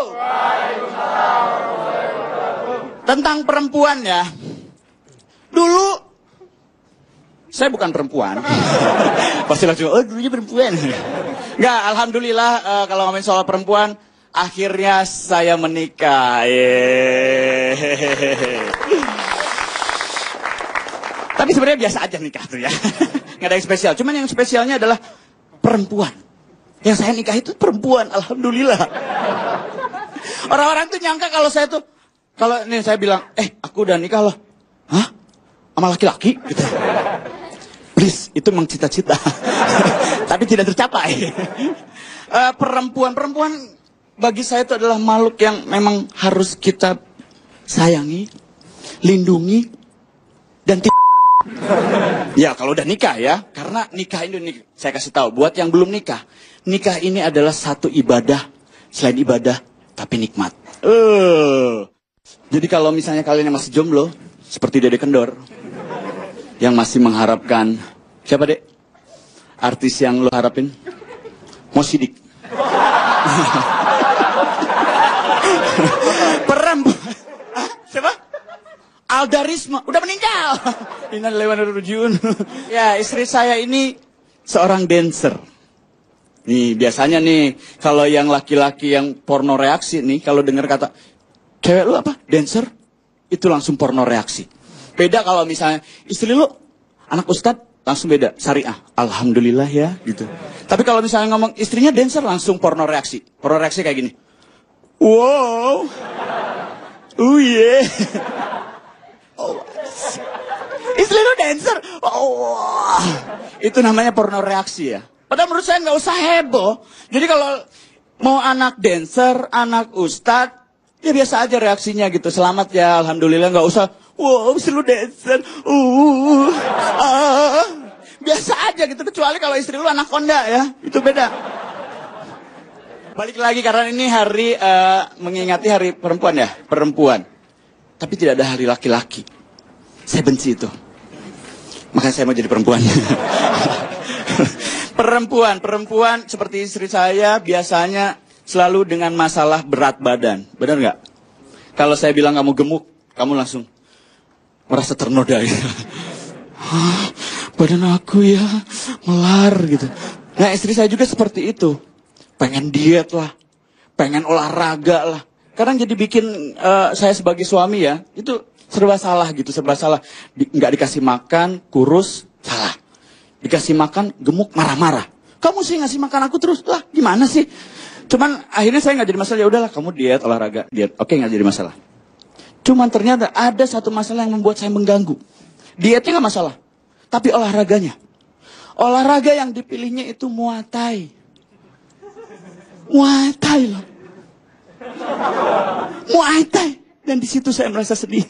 Tentang perempuan ya. Dulu saya bukan perempuan. Pasti langsung, oh dulunya perempuan. Enggak, alhamdulillah kalau ngomongin soal perempuan, akhirnya saya menikah. Tapi sebenarnya biasa aja nikah tuh ya. Nggak ada yang spesial. Cuman yang spesialnya adalah perempuan. Yang saya nikah itu perempuan, alhamdulillah. Orang-orang tuh nyangka kalau saya tuh, kalau nih saya bilang, aku udah nikah loh. Hah? Sama laki-laki? Gitu. Please, itu memang cita-cita. Tapi tidak tercapai. Perempuan bagi saya itu adalah makhluk yang memang harus kita sayangi, lindungi, dan ya kalau udah nikah ya, karena nikah ini saya kasih tahu buat yang belum nikah, nikah ini adalah satu ibadah, selain ibadah tapi nikmat. Jadi kalau misalnya kalian yang masih jomblo, seperti Dede Kendor, yang masih mengharapkan siapa Dek? Artis yang lo harapin? Mo Sidik. Perempuan. Siapa? Aldarisma, udah meninggal. Ya, istri saya ini seorang dancer. Nih, biasanya nih, kalau yang laki-laki yang porno reaksi nih, kalau dengar kata, cewek lu apa? Dancer? Itu langsung porno reaksi. Beda kalau misalnya, istri lu anak ustadz, langsung beda. Syariah, alhamdulillah ya, gitu. Tapi kalau misalnya ngomong istrinya dancer, langsung porno reaksi. Porno reaksi kayak gini. Wow. Yeah. Oh, istri lu dancer. Oh, itu namanya porno reaksi ya. Padahal menurut saya nggak usah heboh. Jadi kalau mau anak dancer, anak ustadz, ya biasa aja reaksinya gitu. Selamat ya, alhamdulillah, nggak usah. Wow, istri lu dancer. Biasa aja gitu. Kecuali kalau istri lu anak konda ya, itu beda. Balik lagi karena ini hari mengingati hari perempuan ya, perempuan. Tapi tidak ada hari laki-laki. Saya benci itu. Makanya saya mau jadi perempuan. Perempuan seperti istri saya biasanya selalu dengan masalah berat badan. Benar nggak? Kalau saya bilang kamu gemuk, kamu langsung merasa ternoda. Ya. Badan aku ya melar gitu. Nah istri saya juga seperti itu. Pengen diet lah, pengen olahraga lah. Kadang jadi bikin saya sebagai suami ya, itu serba salah gitu, serba salah. Nggak dikasih makan, kurus, salah. Dikasih makan, gemuk, marah-marah. Kamu sih ngasih makan aku terus, lah gimana sih? Cuman akhirnya saya nggak jadi masalah, ya udahlah kamu diet, olahraga, diet. Oke, nggak jadi masalah. Cuman ternyata ada satu masalah yang membuat saya mengganggu. Dietnya nggak masalah, tapi olahraganya. Olahraga yang dipilihnya itu Muay Thai. Muay Thai loh. Muay Thai. Dan di situ saya merasa sedih.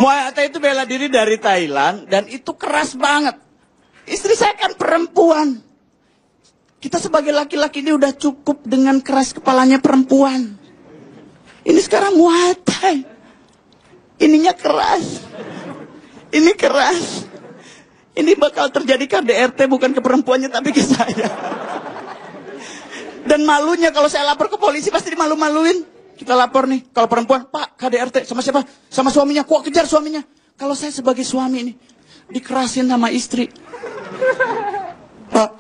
Muay Thai itu bela diri dari Thailand dan itu keras banget. Istri saya kan perempuan. Kita sebagai laki-laki ini udah cukup dengan keras kepalanya perempuan. Ini sekarang Muay Thai. Ininya keras. Ini keras. Ini bakal terjadi KDRT bukan ke perempuannya tapi ke saya. Dan malunya kalau saya lapor ke polisi pasti dimalu-maluin. Kita lapor nih, kalau perempuan, Pak, KDRT sama siapa? Sama suaminya, kok kejar suaminya? Kalau saya sebagai suami nih, dikerasin sama istri. Pak.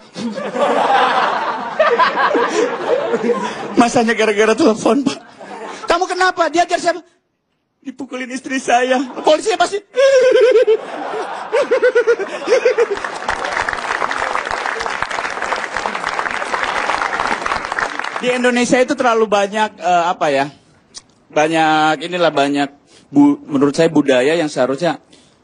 Masanya gara-gara telepon, Pak. Kamu kenapa? Diajar siapa? Dipukulin istri saya. Polisinya pasti. Di Indonesia itu terlalu banyak menurut saya budaya yang seharusnya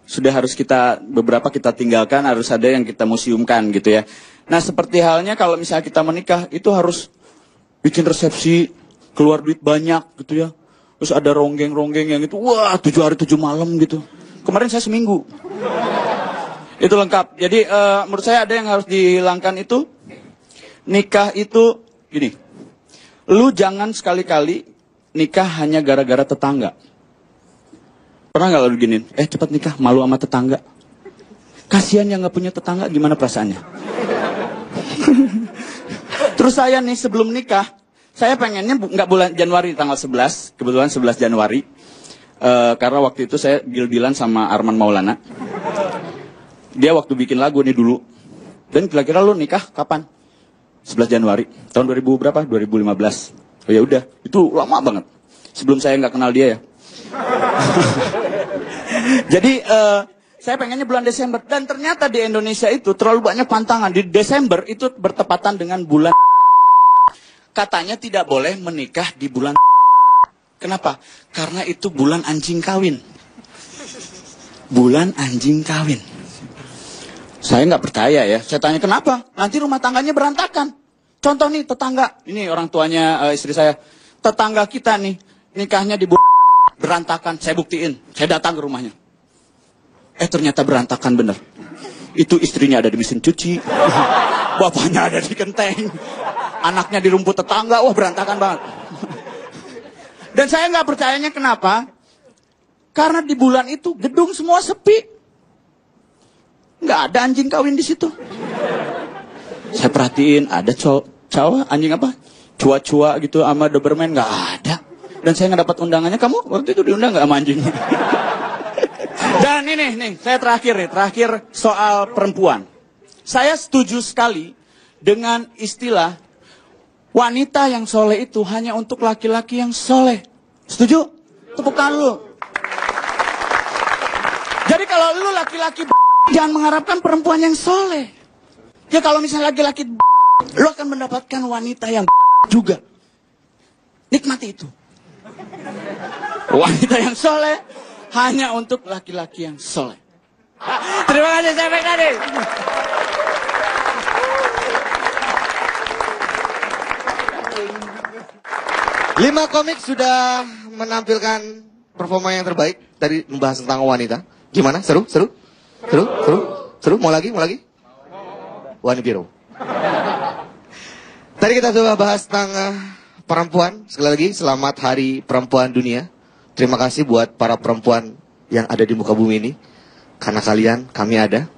sudah harus beberapa kita tinggalkan, harus ada yang kita museumkan gitu ya. Nah seperti halnya kalau misalnya kita menikah itu harus bikin resepsi, keluar duit banyak gitu ya. Terus ada ronggeng-ronggeng yang itu, wah 7 hari 7 malam gitu. Kemarin saya seminggu. Itu lengkap. Jadi menurut saya ada yang harus dihilangkan itu. nikah itu gini. Lu jangan sekali-kali nikah hanya gara-gara tetangga. Pernah nggak lu giniin? Cepat nikah, malu sama tetangga. Kasihan yang nggak punya tetangga, gimana perasaannya? Terus saya nih sebelum nikah, saya pengennya nggak bulan Januari tanggal 11, kebetulan 11 Januari. Karena waktu itu saya deal-dealan sama Arman Maulana. Dia waktu bikin lagu nih dulu. Dan kira-kira lu nikah kapan? 11 Januari. Tahun 2000 berapa? 2015. Oh ya udah, itu lama banget. Sebelum saya nggak kenal dia ya. Jadi saya pengennya bulan Desember. Dan ternyata di Indonesia itu terlalu banyak pantangan. Di Desember itu bertepatan dengan bulan. Katanya tidak boleh menikah di bulan. Kenapa? Karena itu bulan anjing kawin. Bulan anjing kawin. Saya nggak percaya ya. Saya tanya kenapa? Nanti rumah tangganya berantakan. Contoh nih tetangga. Ini orang tuanya istri saya. Tetangga kita nih. Nikahnya di bulan berantakan. Saya buktiin. Saya datang ke rumahnya. Ternyata berantakan bener. Itu istrinya ada di mesin cuci. Bapaknya ada di genteng. Anaknya di rumput tetangga. Wah berantakan banget. Dan saya nggak percayanya kenapa? Karena di bulan itu gedung semua sepi. Nggak ada anjing kawin di situ. Saya perhatiin ada cowok anjing apa? Cua-cua gitu sama Doberman nggak ada. Dan saya nggak dapat undangannya. Kamu waktu itu diundang nggak sama anjing? Dan ini nih, saya terakhir soal perempuan. Saya setuju sekali dengan istilah wanita yang soleh itu hanya untuk laki-laki yang soleh. Setuju? Tepuk tangan lu. Jadi kalau lu laki-laki jangan mengharapkan perempuan yang soleh. Ya kalau misalnya laki-laki lu akan mendapatkan wanita yang juga. Nikmati itu. Wanita yang soleh hanya untuk laki-laki yang soleh. Terima kasih, saya tadi. Lima komik sudah menampilkan performa yang terbaik dari membahas tentang wanita. Gimana? Seru? Mau lagi? Wani Biro. Tadi kita sudah bahas tentang perempuan. Sekali lagi, selamat Hari Perempuan Dunia. Terima kasih buat para perempuan yang ada di muka bumi ini. Karena kalian, kami ada.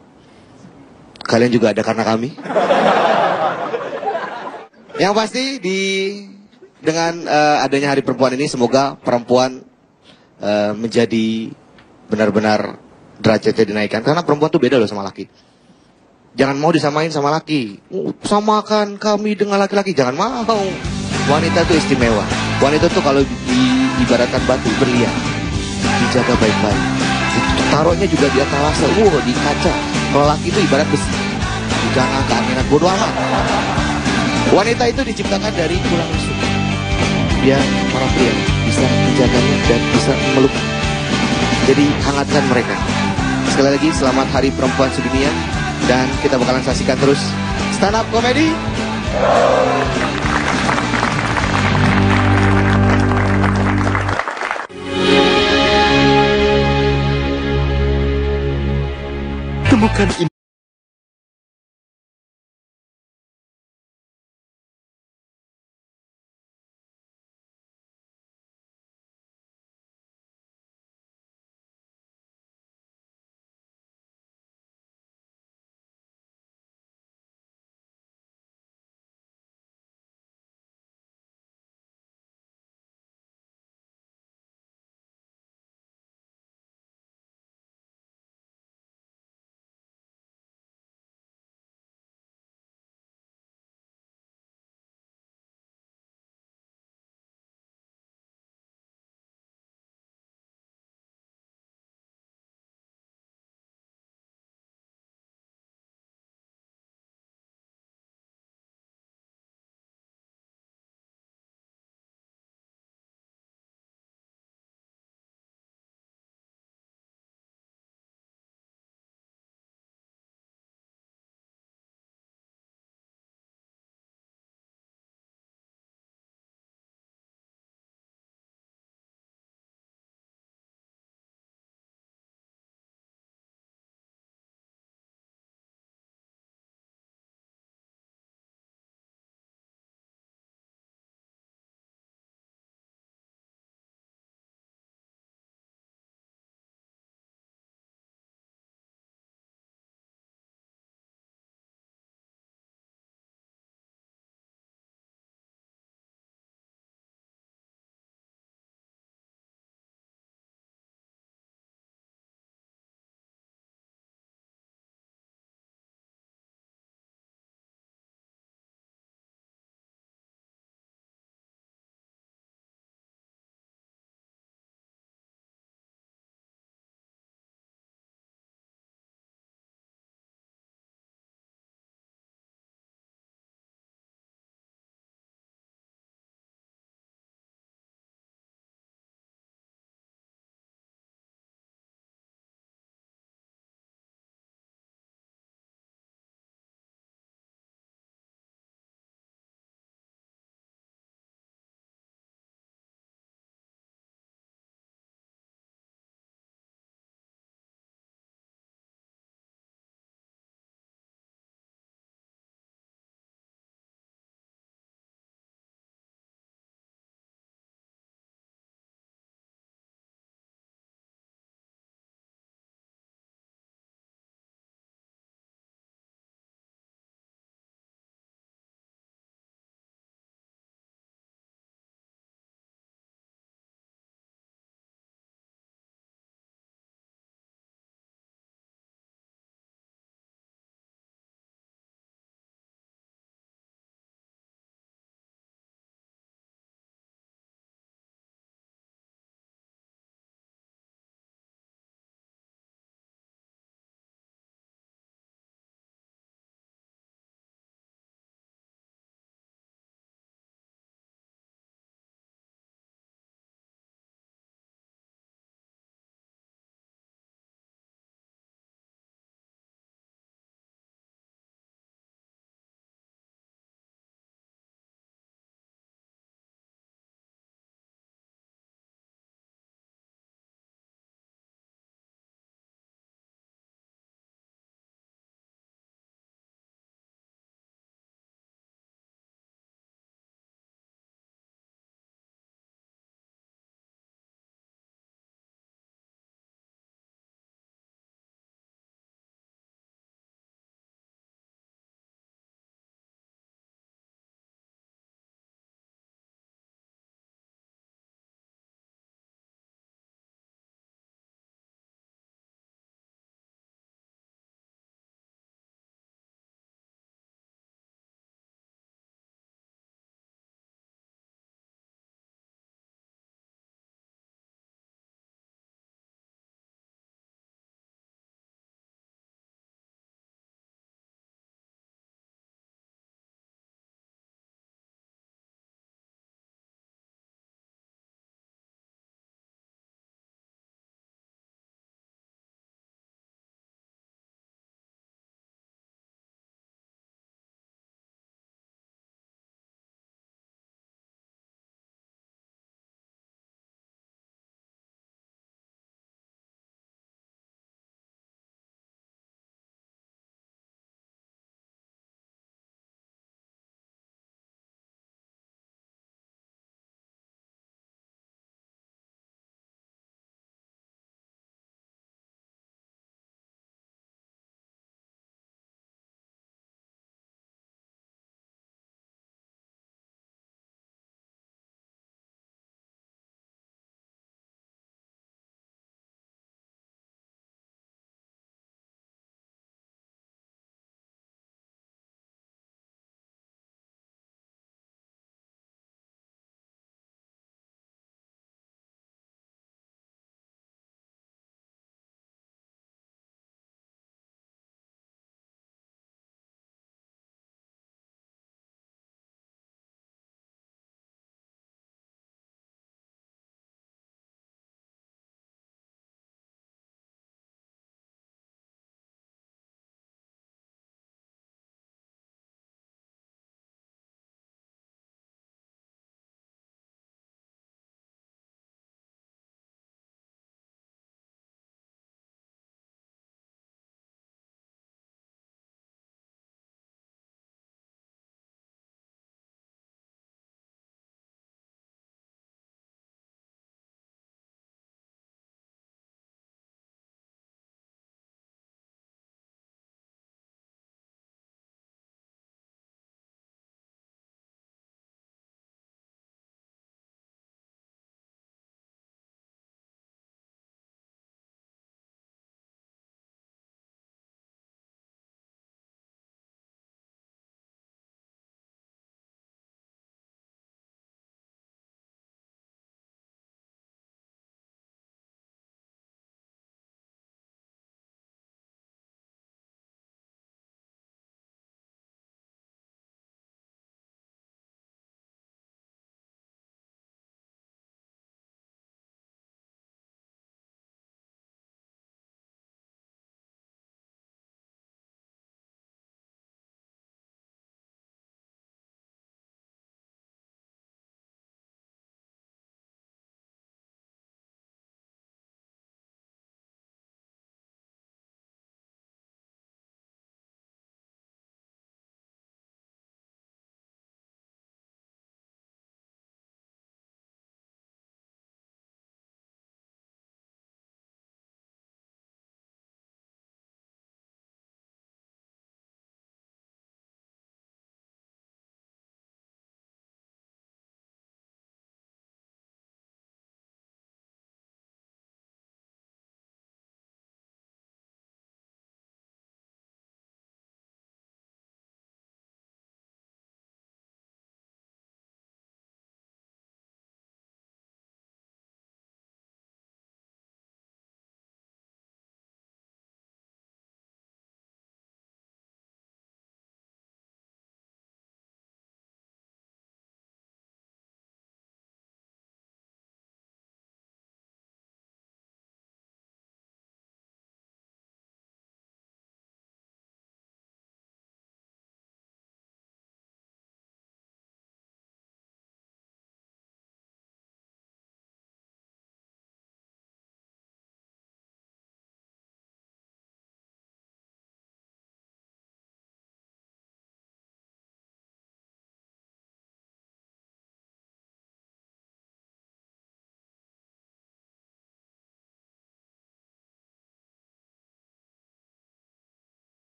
Kalian juga ada karena kami. Yang pasti dengan adanya Hari Perempuan ini, semoga perempuan menjadi benar-benar derajatnya dinaikkan. Karena perempuan tuh beda loh sama laki. Jangan mau disamain sama laki. Samakan kami dengan laki-laki. Jangan mau. Wanita itu istimewa. Wanita tuh kalau diibaratkan batu berlian, dijaga baik-baik. Taruhnya juga di etalase, di kaca. Kalau laki itu ibarat besi. Jangan keangginan, bodoh amat. Wanita itu diciptakan dari tulang rusuk. Biar para pria bisa menjaganya dan bisa memeluk. Jadi hangatkan mereka. Sekali lagi selamat Hari Perempuan Sedunia. Dan kita bakalan saksikan terus stand up comedy. Temukan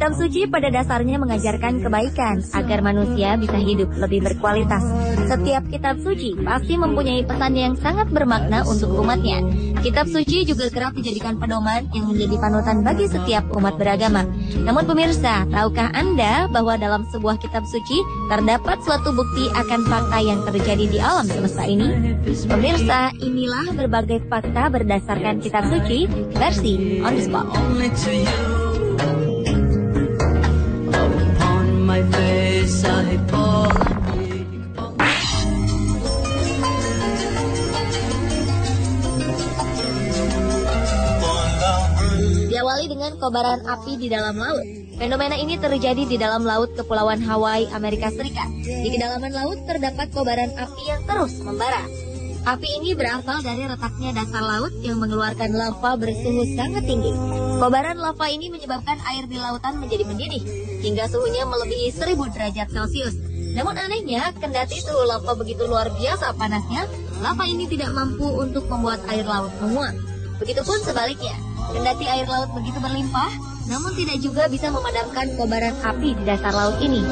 Kitab suci pada dasarnya mengajarkan kebaikan agar manusia bisa hidup lebih berkualitas. Setiap kitab suci pasti mempunyai pesan yang sangat bermakna untuk umatnya. Kitab suci juga kerap dijadikan pedoman yang menjadi panutan bagi setiap umat beragama. Namun pemirsa, tahukah Anda bahwa dalam sebuah kitab suci terdapat suatu bukti akan fakta yang terjadi di alam semesta ini? Pemirsa, inilah berbagai fakta berdasarkan kitab suci versi On The Spot. Diawali dengan kobaran api di dalam laut. Fenomena ini terjadi di dalam laut Kepulauan Hawaii, Amerika Serikat. Di kedalaman laut terdapat kobaran api yang terus membara. Api ini berasal dari retaknya dasar laut yang mengeluarkan lava bersuhu sangat tinggi. Kobaran lava ini menyebabkan air di lautan menjadi mendidih hingga suhunya melebihi 1000 derajat Celcius. Namun anehnya, kendati suhu lava begitu luar biasa panasnya, lava ini tidak mampu untuk membuat air laut menguap. Begitupun sebaliknya, kendati air laut begitu berlimpah, namun tidak juga bisa memadamkan kobaran api di dasar laut ini.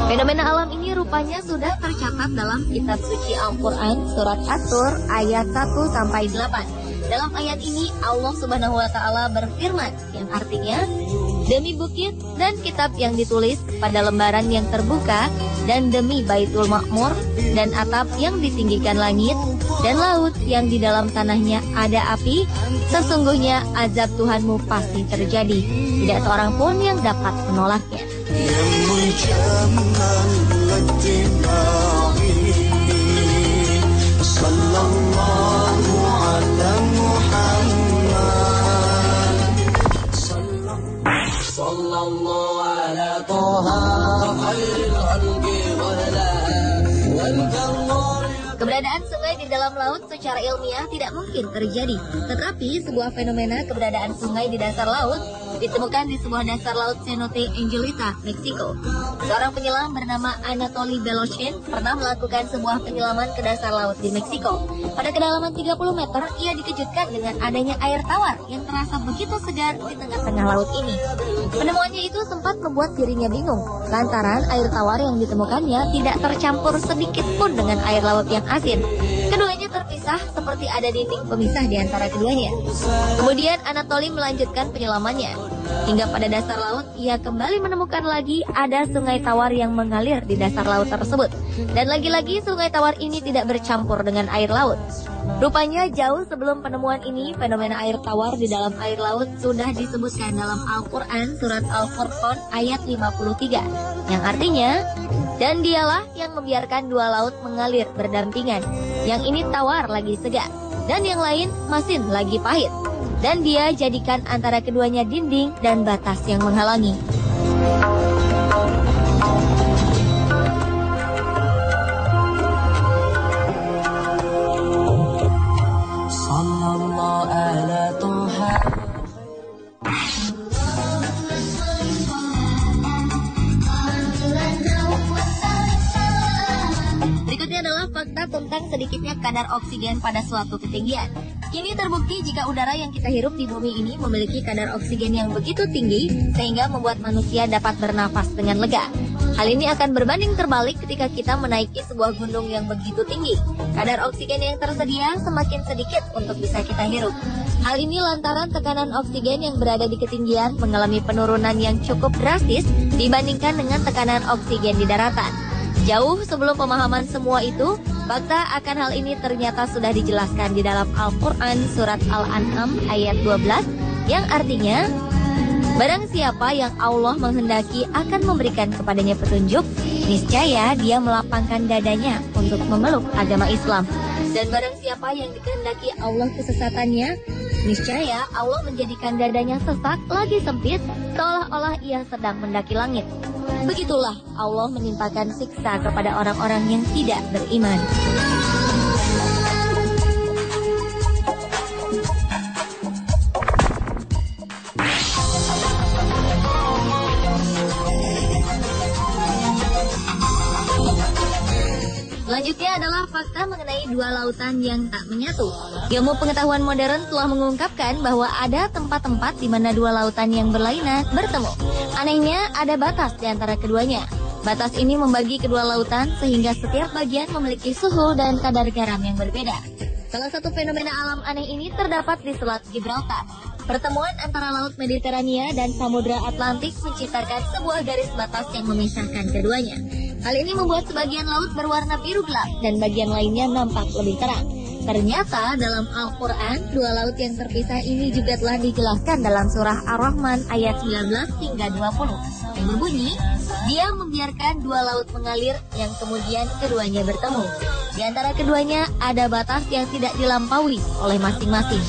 Fenomena alam ini rupanya sudah tercatat dalam kitab suci Al-Quran surat At-Tur ayat 1-8. Dalam ayat ini Allah Subhanahu wa Ta'ala berfirman yang artinya, demi bukit dan kitab yang ditulis pada lembaran yang terbuka, dan demi Baitul Ma'mur dan atap yang ditinggikan langit, dan laut yang di dalam tanahnya ada api, sesungguhnya azab Tuhanmu pasti terjadi. Tidak seorang pun yang dapat menolaknya. Keberadaan sungai di dalam laut secara ilmiah tidak mungkin terjadi. Tetapi sebuah fenomena keberadaan sungai di dasar laut ditemukan di sebuah dasar laut Cenote Angelita, Meksiko. Seorang penyelam bernama Anatoly Beloshin pernah melakukan sebuah penyelaman ke dasar laut di Meksiko. Pada kedalaman 30 meter, ia dikejutkan dengan adanya air tawar yang terasa begitu segar di tengah-tengah laut ini. Penemuannya itu sempat membuat dirinya bingung, lantaran air tawar yang ditemukannya tidak tercampur sedikit pun dengan air laut yang asin. Keduanya terpisah seperti ada dinding pemisah di antara keduanya. Kemudian Anatoly melanjutkan penyelamannya. Hingga pada dasar laut, ia kembali menemukan lagi ada sungai tawar yang mengalir di dasar laut tersebut. Dan lagi-lagi sungai tawar ini tidak bercampur dengan air laut. Rupanya jauh sebelum penemuan ini, fenomena air tawar di dalam air laut sudah disebutkan dalam Al-Quran surat Al-Furqan ayat 53. Yang artinya, dan dialah yang membiarkan dua laut mengalir berdampingan. Yang ini tawar lagi segar, dan yang lain masin lagi pahit. Dan dia jadikan antara keduanya dinding dan batas yang menghalangi. Berikutnya adalah fakta tentang sedikitnya kadar oksigen pada suatu ketinggian. Kini terbukti jika udara yang kita hirup di bumi ini memiliki kadar oksigen yang begitu tinggi sehingga membuat manusia dapat bernafas dengan lega. Hal ini akan berbanding terbalik ketika kita menaiki sebuah gunung yang begitu tinggi. Kadar oksigen yang tersedia semakin sedikit untuk bisa kita hirup. Hal ini lantaran tekanan oksigen yang berada di ketinggian mengalami penurunan yang cukup drastis dibandingkan dengan tekanan oksigen di daratan. Jauh sebelum pemahaman semua itu, fakta akan hal ini ternyata sudah dijelaskan di dalam Al-Quran surat Al-An'am ayat 12 yang artinya, barang siapa yang Allah menghendaki akan memberikan kepadanya petunjuk, niscaya dia melapangkan dadanya untuk memeluk agama Islam. Dan barang siapa yang dikehendaki Allah kesesatannya, niscaya Allah menjadikan dadanya sesak lagi sempit, seolah-olah ia sedang mendaki langit. Begitulah Allah menimpakan siksa kepada orang-orang yang tidak beriman. Selanjutnya adalah fakta mengenai dua lautan yang tak menyatu. Ilmu pengetahuan modern telah mengungkapkan bahwa ada tempat-tempat di mana dua lautan yang berlainan bertemu. Anehnya, ada batas di antara keduanya. Batas ini membagi kedua lautan sehingga setiap bagian memiliki suhu dan kadar garam yang berbeda. Salah satu fenomena alam aneh ini terdapat di Selat Gibraltar. Pertemuan antara Laut Mediterania dan Samudra Atlantik menciptakan sebuah garis batas yang memisahkan keduanya. Hal ini membuat sebagian laut berwarna biru gelap dan bagian lainnya nampak lebih terang. Ternyata dalam Al-Quran, dua laut yang terpisah ini juga telah dijelaskan dalam surah Ar-Rahman ayat 19 hingga 20 yang berbunyi, Dia membiarkan dua laut mengalir yang kemudian keduanya bertemu. Di antara keduanya ada batas yang tidak dilampaui oleh masing-masing.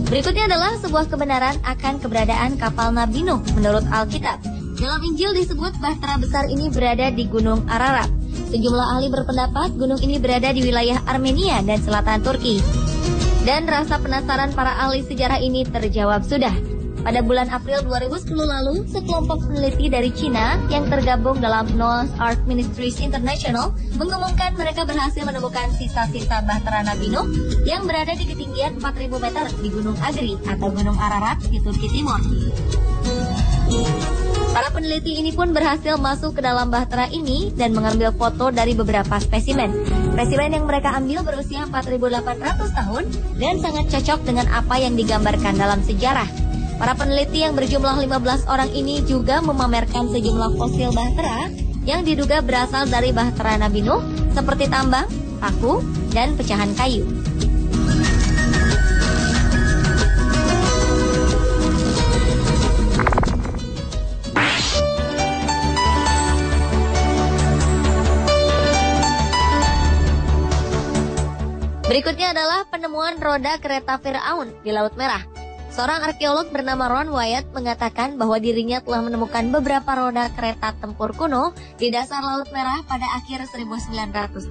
Berikutnya adalah sebuah kebenaran akan keberadaan kapal Nabi Nuh menurut Alkitab. Dalam Injil disebut bahtera besar ini berada di Gunung Ararat. Sejumlah ahli berpendapat gunung ini berada di wilayah Armenia dan selatan Turki. Dan rasa penasaran para ahli sejarah ini terjawab sudah. Pada bulan April 2010 lalu, sekelompok peneliti dari Cina yang tergabung dalam Noah's Ark Ministries International mengumumkan mereka berhasil menemukan sisa-sisa bahtera Nabi Nuh yang berada di ketinggian 4.000 meter di Gunung Agri atau Gunung Ararat di Turki Timur. Para peneliti ini pun berhasil masuk ke dalam bahtera ini dan mengambil foto dari beberapa spesimen. Spesimen yang mereka ambil berusia 4.800 tahun dan sangat cocok dengan apa yang digambarkan dalam sejarah. Para peneliti yang berjumlah 15 orang ini juga memamerkan sejumlah fosil bahtera yang diduga berasal dari bahtera Nabi Nuh seperti tambang, paku, dan pecahan kayu. Berikutnya adalah penemuan roda kereta Firaun di Laut Merah. Seorang arkeolog bernama Ron Wyatt mengatakan bahwa dirinya telah menemukan beberapa roda kereta tempur kuno di dasar Laut Merah pada akhir 1988.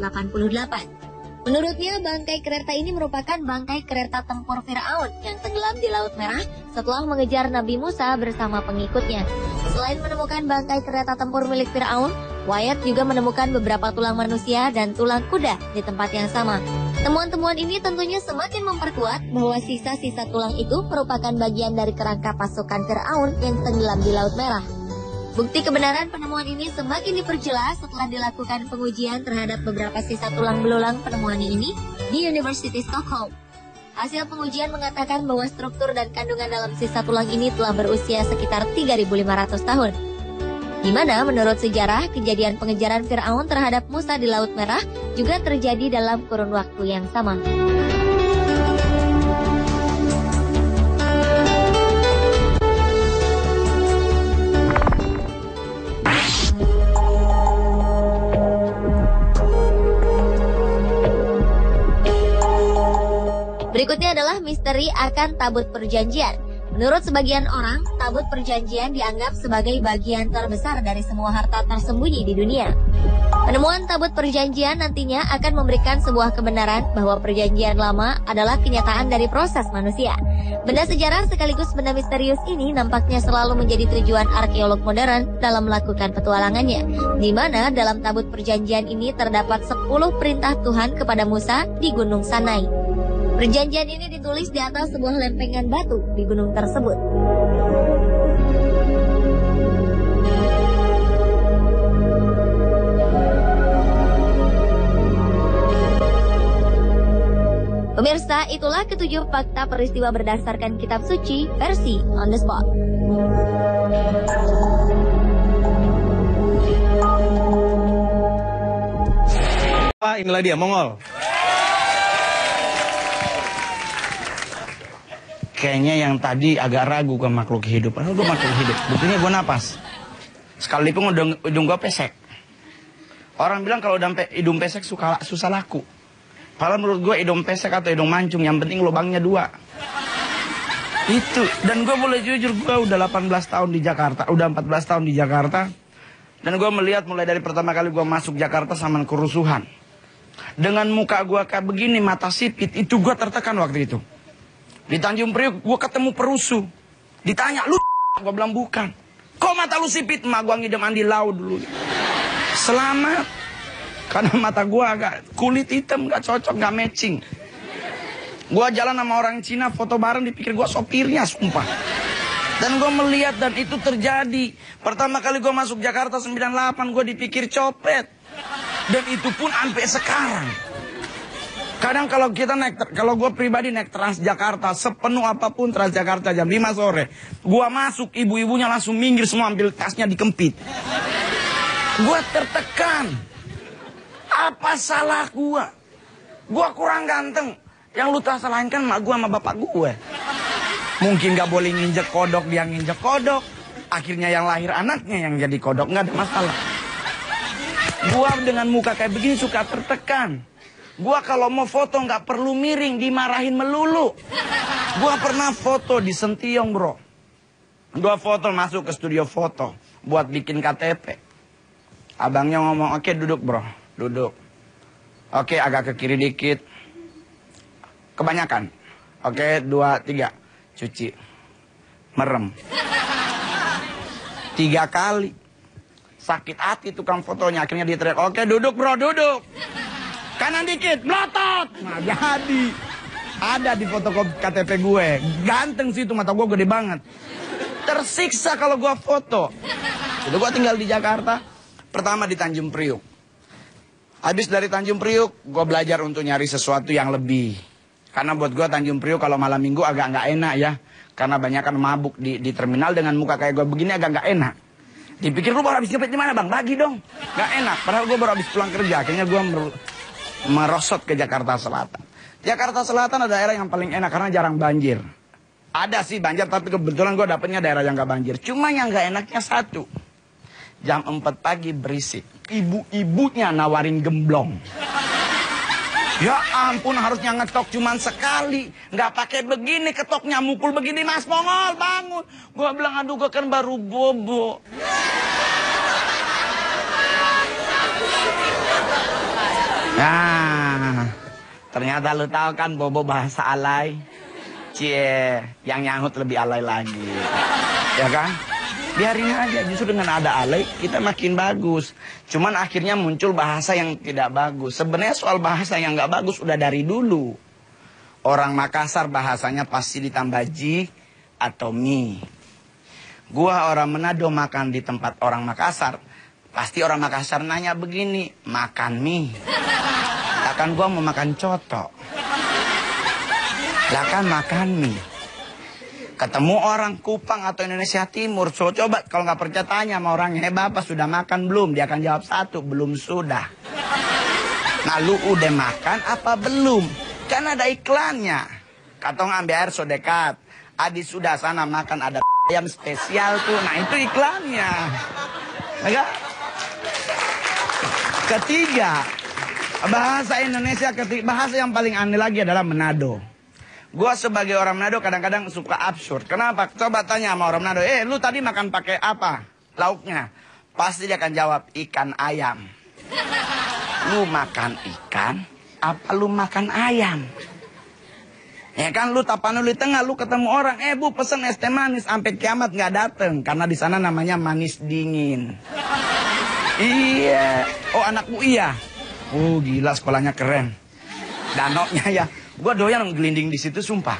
Menurutnya, bangkai kereta ini merupakan bangkai kereta tempur Firaun yang tenggelam di Laut Merah setelah mengejar Nabi Musa bersama pengikutnya. Selain menemukan bangkai kereta tempur milik Firaun, Wyatt juga menemukan beberapa tulang manusia dan tulang kuda di tempat yang sama. Temuan-temuan ini tentunya semakin memperkuat bahwa sisa-sisa tulang itu merupakan bagian dari kerangka pasukan Firaun yang tenggelam di Laut Merah. Bukti kebenaran penemuan ini semakin diperjelas setelah dilakukan pengujian terhadap beberapa sisa tulang belulang penemuan ini di University Stockholm. Hasil pengujian mengatakan bahwa struktur dan kandungan dalam sisa tulang ini telah berusia sekitar 3.500 tahun. Di mana menurut sejarah, kejadian pengejaran Firaun terhadap Musa di Laut Merah juga terjadi dalam kurun waktu yang sama. Berikutnya adalah misteri akan tabut perjanjian. Menurut sebagian orang, tabut perjanjian dianggap sebagai bagian terbesar dari semua harta tersembunyi di dunia. Penemuan tabut perjanjian nantinya akan memberikan sebuah kebenaran bahwa perjanjian lama adalah kenyataan dari proses manusia. Benda sejarah sekaligus benda misterius ini nampaknya selalu menjadi tujuan arkeolog modern dalam melakukan petualangannya, di mana dalam tabut perjanjian ini terdapat 10 perintah Tuhan kepada Musa di Gunung Sinai. Perjanjian ini ditulis di atas sebuah lempengan batu di gunung tersebut. Pemirsa, itulah ketujuh fakta peristiwa berdasarkan kitab suci versi on the spot. Inilah dia, Mongol. Kayaknya yang tadi agak ragu ke makhluk hidup. Padahal gue makhluk hidup. Buktinya gue napas. Sekalipun hidung gue pesek. Orang bilang kalau hidung pesek susah laku. Padahal menurut gue hidung pesek atau hidung mancung, yang penting lubangnya 2. Itu. Dan gue boleh jujur, gue udah 18 tahun di Jakarta. Udah 14 tahun di Jakarta. Dan gue melihat mulai dari pertama kali gue masuk Jakarta sama kerusuhan. Dengan muka gue kayak begini, mata sipit, itu gue tertekan waktu itu. Di Tanjung Priok gue ketemu perusuh. Ditanya, lu gue bilang bukan. Kok mata lu sipit? Mak gue ngidam Andi Lau dulu. Selamat. Karena mata gue agak kulit hitam, gak cocok, gak matching. Gue jalan sama orang Cina, foto bareng, dipikir gue sopirnya, sumpah. Dan gue melihat dan itu terjadi. Pertama kali gue masuk Jakarta 98, gue dipikir copet. Dan itu pun sampai sekarang. Kadang kalau kita kalau gue pribadi naik Transjakarta, sepenuh apapun Transjakarta jam 5 sore, gue masuk, ibu-ibunya langsung minggir semua, ambil tasnya dikempit. Gue tertekan. Apa salah gue? Gue kurang ganteng. Yang lu tersalahin kan mak gue sama bapak gue. Mungkin gak boleh nginjek kodok, dia nginjek kodok. Akhirnya yang lahir anaknya yang jadi kodok, gak ada masalah. Gua dengan muka kayak begini suka tertekan. Gua kalau mau foto gak perlu miring, dimarahin melulu. Gua pernah foto di Sentiong, bro. Gua foto masuk ke studio foto buat bikin KTP. Abangnya ngomong, oke duduk bro, duduk. Oke agak ke kiri dikit. Kebanyakan. Oke 2, 3. Cuci. Merem. 3 kali. Sakit hati tukang fotonya. Akhirnya dia teriak, oke duduk bro, duduk. Kanan dikit, melotot. Nah jadi. Ada di foto KTP gue. Ganteng sih itu, mata gue gede banget. Tersiksa kalau gue foto. Jadi gue tinggal di Jakarta. Pertama di Tanjung Priok. Habis dari Tanjung Priok, gue belajar untuk nyari sesuatu yang lebih. Karena buat gue Tanjung Priok kalau malam minggu agak nggak enak ya. Karena banyak kan mabuk di terminal dengan muka kayak gue begini agak nggak enak. Dipikir lu baru habis nyepet di mana bang? Bagi dong. Nggak enak. Padahal gue baru habis pulang kerja. Akhirnya gue merosot ke Jakarta Selatan. Jakarta Selatan adalah daerah yang paling enak karena jarang banjir. Ada sih banjir tapi kebetulan gue dapetnya daerah yang nggak banjir. Cuma yang nggak enaknya satu. Jam 4 pagi berisik. Ibu-ibunya nawarin gemblong. Ya ampun harusnya ngetok cuman sekali. Nggak pakai begini ketoknya mukul begini. Mas Mongol bangun. Gua bilang aduh gue kan baru bobo. Nah ternyata lu tahu kan bobo bahasa alay. Cie yang nyangkut lebih alay lagi. Ya kan? Biarin aja, justru dengan ada alay kita makin bagus. Cuman akhirnya muncul bahasa yang tidak bagus. Sebenarnya soal bahasa yang nggak bagus udah dari dulu. Orang Makassar bahasanya pasti ditambah ji atau mi. Gua orang Manado makan di tempat orang Makassar. Pasti orang Makassar nanya begini, makan mie. Takkan gua mau makan coto. Lah kan makan mie. Ketemu orang Kupang atau Indonesia Timur, so coba kalau nggak percaya tanya sama orangnya, bapak sudah makan belum? Dia akan jawab 1, belum sudah. Nah lu udah makan apa belum? Kan ada iklannya. Katong ambil air so dekat. Adi sudah sana makan ada ayam spesial tuh. Nah itu iklannya. Enggak? Ketiga, bahasa Indonesia bahasa yang paling aneh lagi adalah Manado. Gua sebagai orang Manado kadang-kadang suka absurd. Kenapa? Coba tanya sama orang Manado, lu tadi makan pakai apa? Lauknya. Pasti dia akan jawab, ikan ayam. Lu makan ikan, apa lu makan ayam? Ya kan lu tapanuli di tengah, lu ketemu orang, bu pesen es teh manis, sampai kiamat nggak dateng. Karena di sana namanya manis dingin. Iya. Oh anak UI ya? Oh gila sekolahnya keren. Danoknya ya. Gue doyan gelinding di situ sumpah.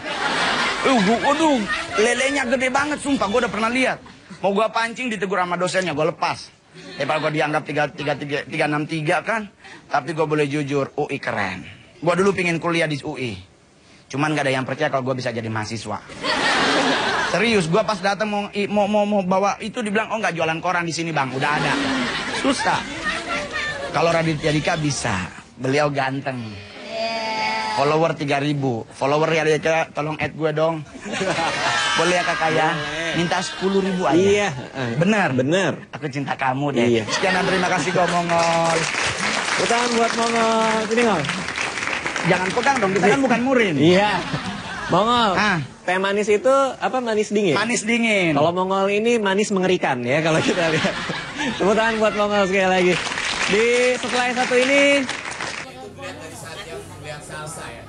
Waduh, lelenya gede banget sumpah. Gue udah pernah lihat. Mau gue pancing ditegur sama dosennya, gue lepas. Kalau gue dianggap 363 kan. Tapi gue boleh jujur, UI keren. Gue dulu pingin kuliah di UI. Cuman gak ada yang percaya kalau gue bisa jadi mahasiswa. Serius, gue pas datang mau bawa itu dibilang, oh nggak jualan koran di sini bang, udah ada. Susah. Kalau Raditya Dika bisa, beliau ganteng. Follower 3.000. Follower ya Raditya, tolong add gue dong. Boleh ya kakak ya? Minta 10.000 aja. Iya. Bener? Bener. Aku cinta kamu deh. Iya. Sekian dan terima kasih kau Mongol. Bukan buat Mongol. Sini Ngol. Jangan pegang dong, kita kan bukan murim. Iya. Mongol. Teh manis itu apa manis dingin? Manis dingin. Kalau Mongol ini manis mengerikan ya kalau kita lihat. Tepuk tangan buat Mongol sekali lagi. Setelah yang satu ini. Itu dilihat dari saat yang melihat salsa ya.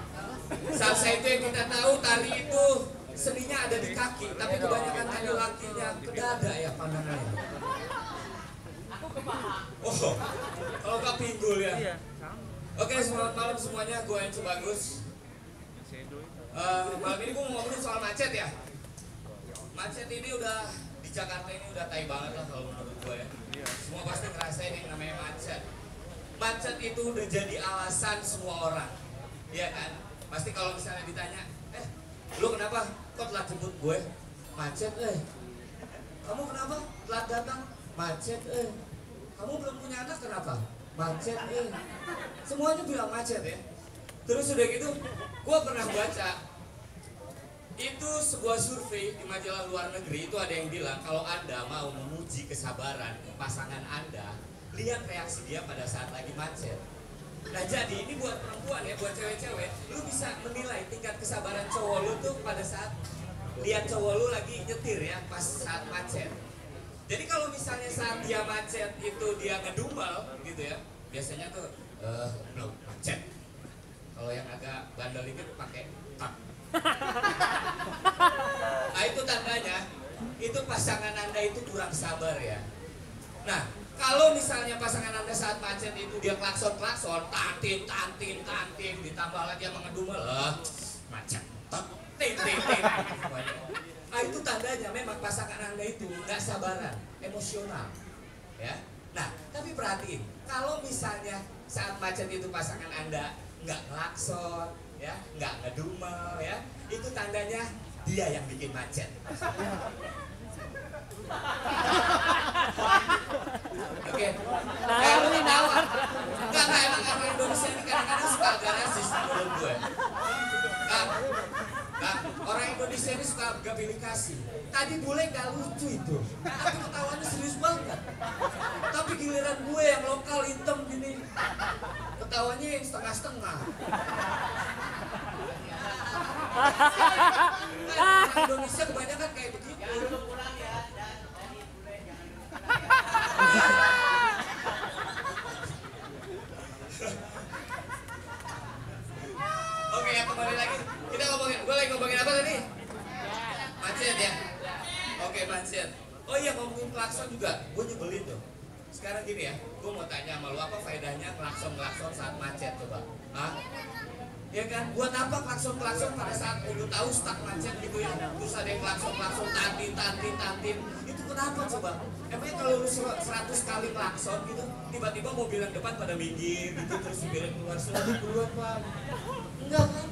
Salsa itu yang kita tahu tari itu seninya ada di kaki, tapi kebanyakan laki-lakinya ke dada ya pandangannya. Oh, kalau Kak Pinggul ya. Oke, selamat malam semuanya, gue Enzo Bagus. Malam ini gue mau ngomongin soal macet ya. Macet ini udah di Jakarta ini udah tai banget lah kalau menurut gue ya. Semua pasti ngerasain yang namanya macet. Macet itu udah jadi alasan semua orang, iya kan? Pasti kalau misalnya ditanya, lu kenapa kok telat jemput gue? Macet, Kamu kenapa telat datang? Macet, Kamu belum punya anak kenapa? Macet, Semuanya bilang macet ya. Terus udah gitu, gue pernah baca itu sebuah survei di majalah luar negeri. Itu ada yang bilang kalau Anda mau menguji kesabaran pasangan Anda, lihat reaksi dia pada saat lagi macet. Nah jadi ini buat perempuan ya, buat cewek-cewek, lu bisa menilai tingkat kesabaran cowok lu tuh pada saat lihat cowok lu lagi nyetir ya, pas saat macet. Jadi kalau misalnya saat dia macet itu dia ngedumel gitu ya, biasanya tuh belum macet. Kalau yang agak bandel dikit pakai tak. Nah itu tandanya, itu pasangan Anda itu kurang sabar ya. Nah kalau misalnya pasangan Anda saat macet itu dia klakson-klakson, tantin, ditambah lagi yang ngedumel, macet, tin. Nah itu tandanya memang pasangan Anda itu nggak sabaran, emosional, ya. Nah tapi perhatiin, kalau misalnya saat macet itu pasangan Anda nggak klakson, ya, nggak ngedumel, ya, itu tandanya dia yang bikin macet. Oke. Enggak, emang orang Indonesia ini kadang-kadang suka agak rasis menurut gue. Orang Indonesia ini suka agak pilih kasih. Tadi bule gak lucu itu, tapi ketawanya serius banget. Tapi giliran gue yang lokal hitam gini, ketawanya yang setengah-setengah. Orang Indonesia kebanyakan kayak begitu. Oke ya, kembali lagi. Kita ngomongin, gue lagi ngomongin apa tadi? Macet ya? Oke, macet. Oh iya, ngomongin klakson juga, gue nyebelin tuh. Sekarang gini ya, gue mau tanya sama lu, apa faedahnya klakson-klakson saat macet coba? Hah? Ya kan, buat apa klakson-klakson pada saat udah tahu stuck macet gitu ya? Terus ada yang klakson-klakson, tantin. Itu kenapa coba? Emangnya kalau lu 100 kali klakson gitu, tiba-tiba mobil yang depan pada minggir gitu, terus supirnya keluar, duluan Pak. Enggak kan?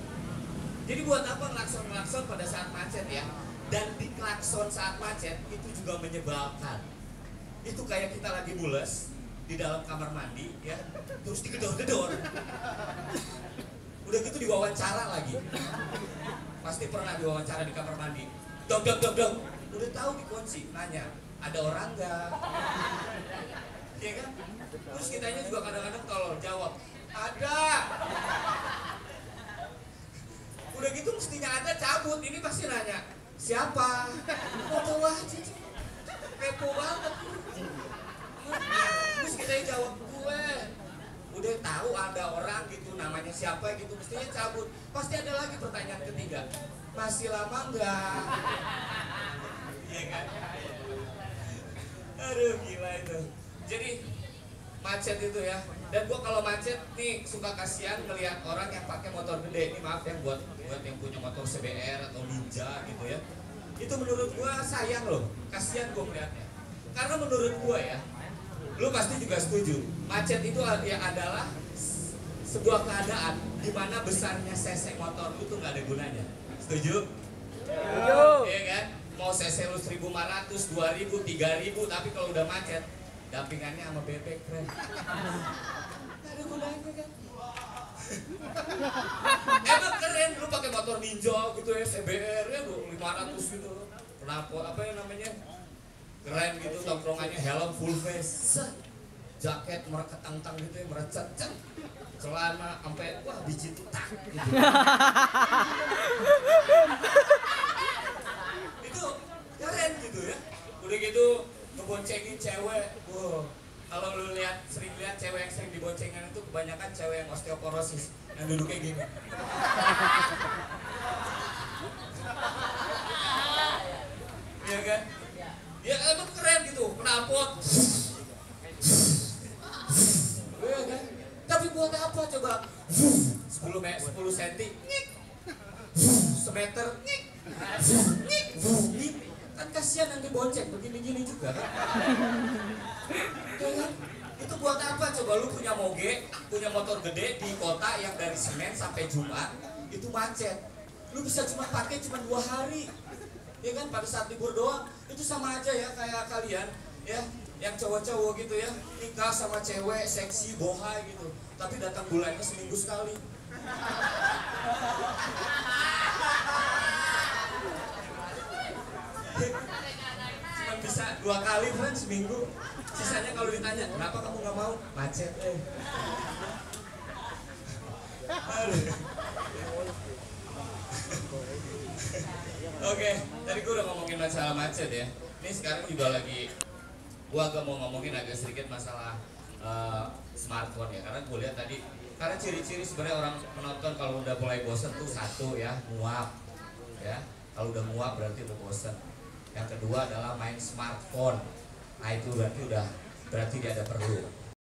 Jadi buat apa klakson-klakson pada saat macet ya? Dan di klakson saat macet itu juga menyebalkan. Itu kayak kita lagi mules di dalam kamar mandi ya, terus digedor-gedor. Udah gitu diwawancara lagi. Pasti pernah diwawancara di kamar mandi. Dong. Udah tahu dikunci, nanya, ada orang nggak? Iya kan? Terus kitanya juga kadang-kadang tolol jawab, ada. Udah gitu mestinya ada cabut, ini pasti nanya, siapa? Mau tahu aja, kepo banget. Terus kita jawab, gue. Udah tahu ada orang gitu, namanya siapa gitu, mestinya cabut. Pasti ada lagi pertanyaan ketiga, masih lama nggak? Iya kan? Aduh gila itu. Jadi macet itu ya. Dan gua kalau macet nih suka kasihan melihat orang yang pakai motor gede. Ini maaf ya buat yang punya motor CBR atau Ninja gitu ya. Itu menurut gua sayang loh. Kasihan gua melihatnya. Karena menurut gua ya, lu pasti juga setuju. Macet itu ya adalah sebuah keadaan di mana besarnya cc motor lu tuh nggak ada gunanya. Setuju? Setuju. Iya kan? Mau cc lu 1.500, 2.000, 3.000, tapi kalau udah macet, dampingannya sama bebek keren. Gak ada gunanya kan? Emang keren lu pakai motor Ninja gitu ya, CBR ya 500 gitu. Kenapa? Apa yang namanya? Keren gitu, tongkrongannya helm full face. Jaket mereketang-tang gitu ya, merecet. Celana sampai wah biji tutak gitu. Itu keren gitu ya. Udah gitu ngeboncengin cewek. Wow. Kalau lu sering lihat cewek yang sering diboncengin itu kebanyakan cewek yang osteoporosis, yang duduknya gini. Iya kan? Ya emang keren gitu, knalpot. Iya kan? Tapi buat apa coba? 10 cm, semeter, kan kasihan yang dibonceng begini-gini juga kan? Ya kan? Itu buat apa coba lu punya moge, punya motor gede di kota yang dari Senin sampai Jumat itu macet. Lu bisa cuma pakai cuma 2 hari. Ya kan pada saat libur doang. Itu sama aja ya kayak kalian ya yang cowok-cowok gitu ya nikah sama cewek seksi bohai gitu. Tapi datang bulannya seminggu sekali. Cuma bisa 2 kali kan seminggu. Sisanya kalau ditanya kenapa kamu nggak mau, macet Oke, tadi gue udah ngomongin masalah macet ya. Ini sekarang juga lagi gue agak mau ngomongin agak sedikit masalah smartphone ya. Karena gue lihat tadi, karena ciri-ciri sebenarnya orang menonton kalau udah mulai bosen tuh satu ya, nguap ya. Kalau udah nguap berarti udah bosen. Yang kedua adalah main smartphone. Nah itu berarti dia ada perlu.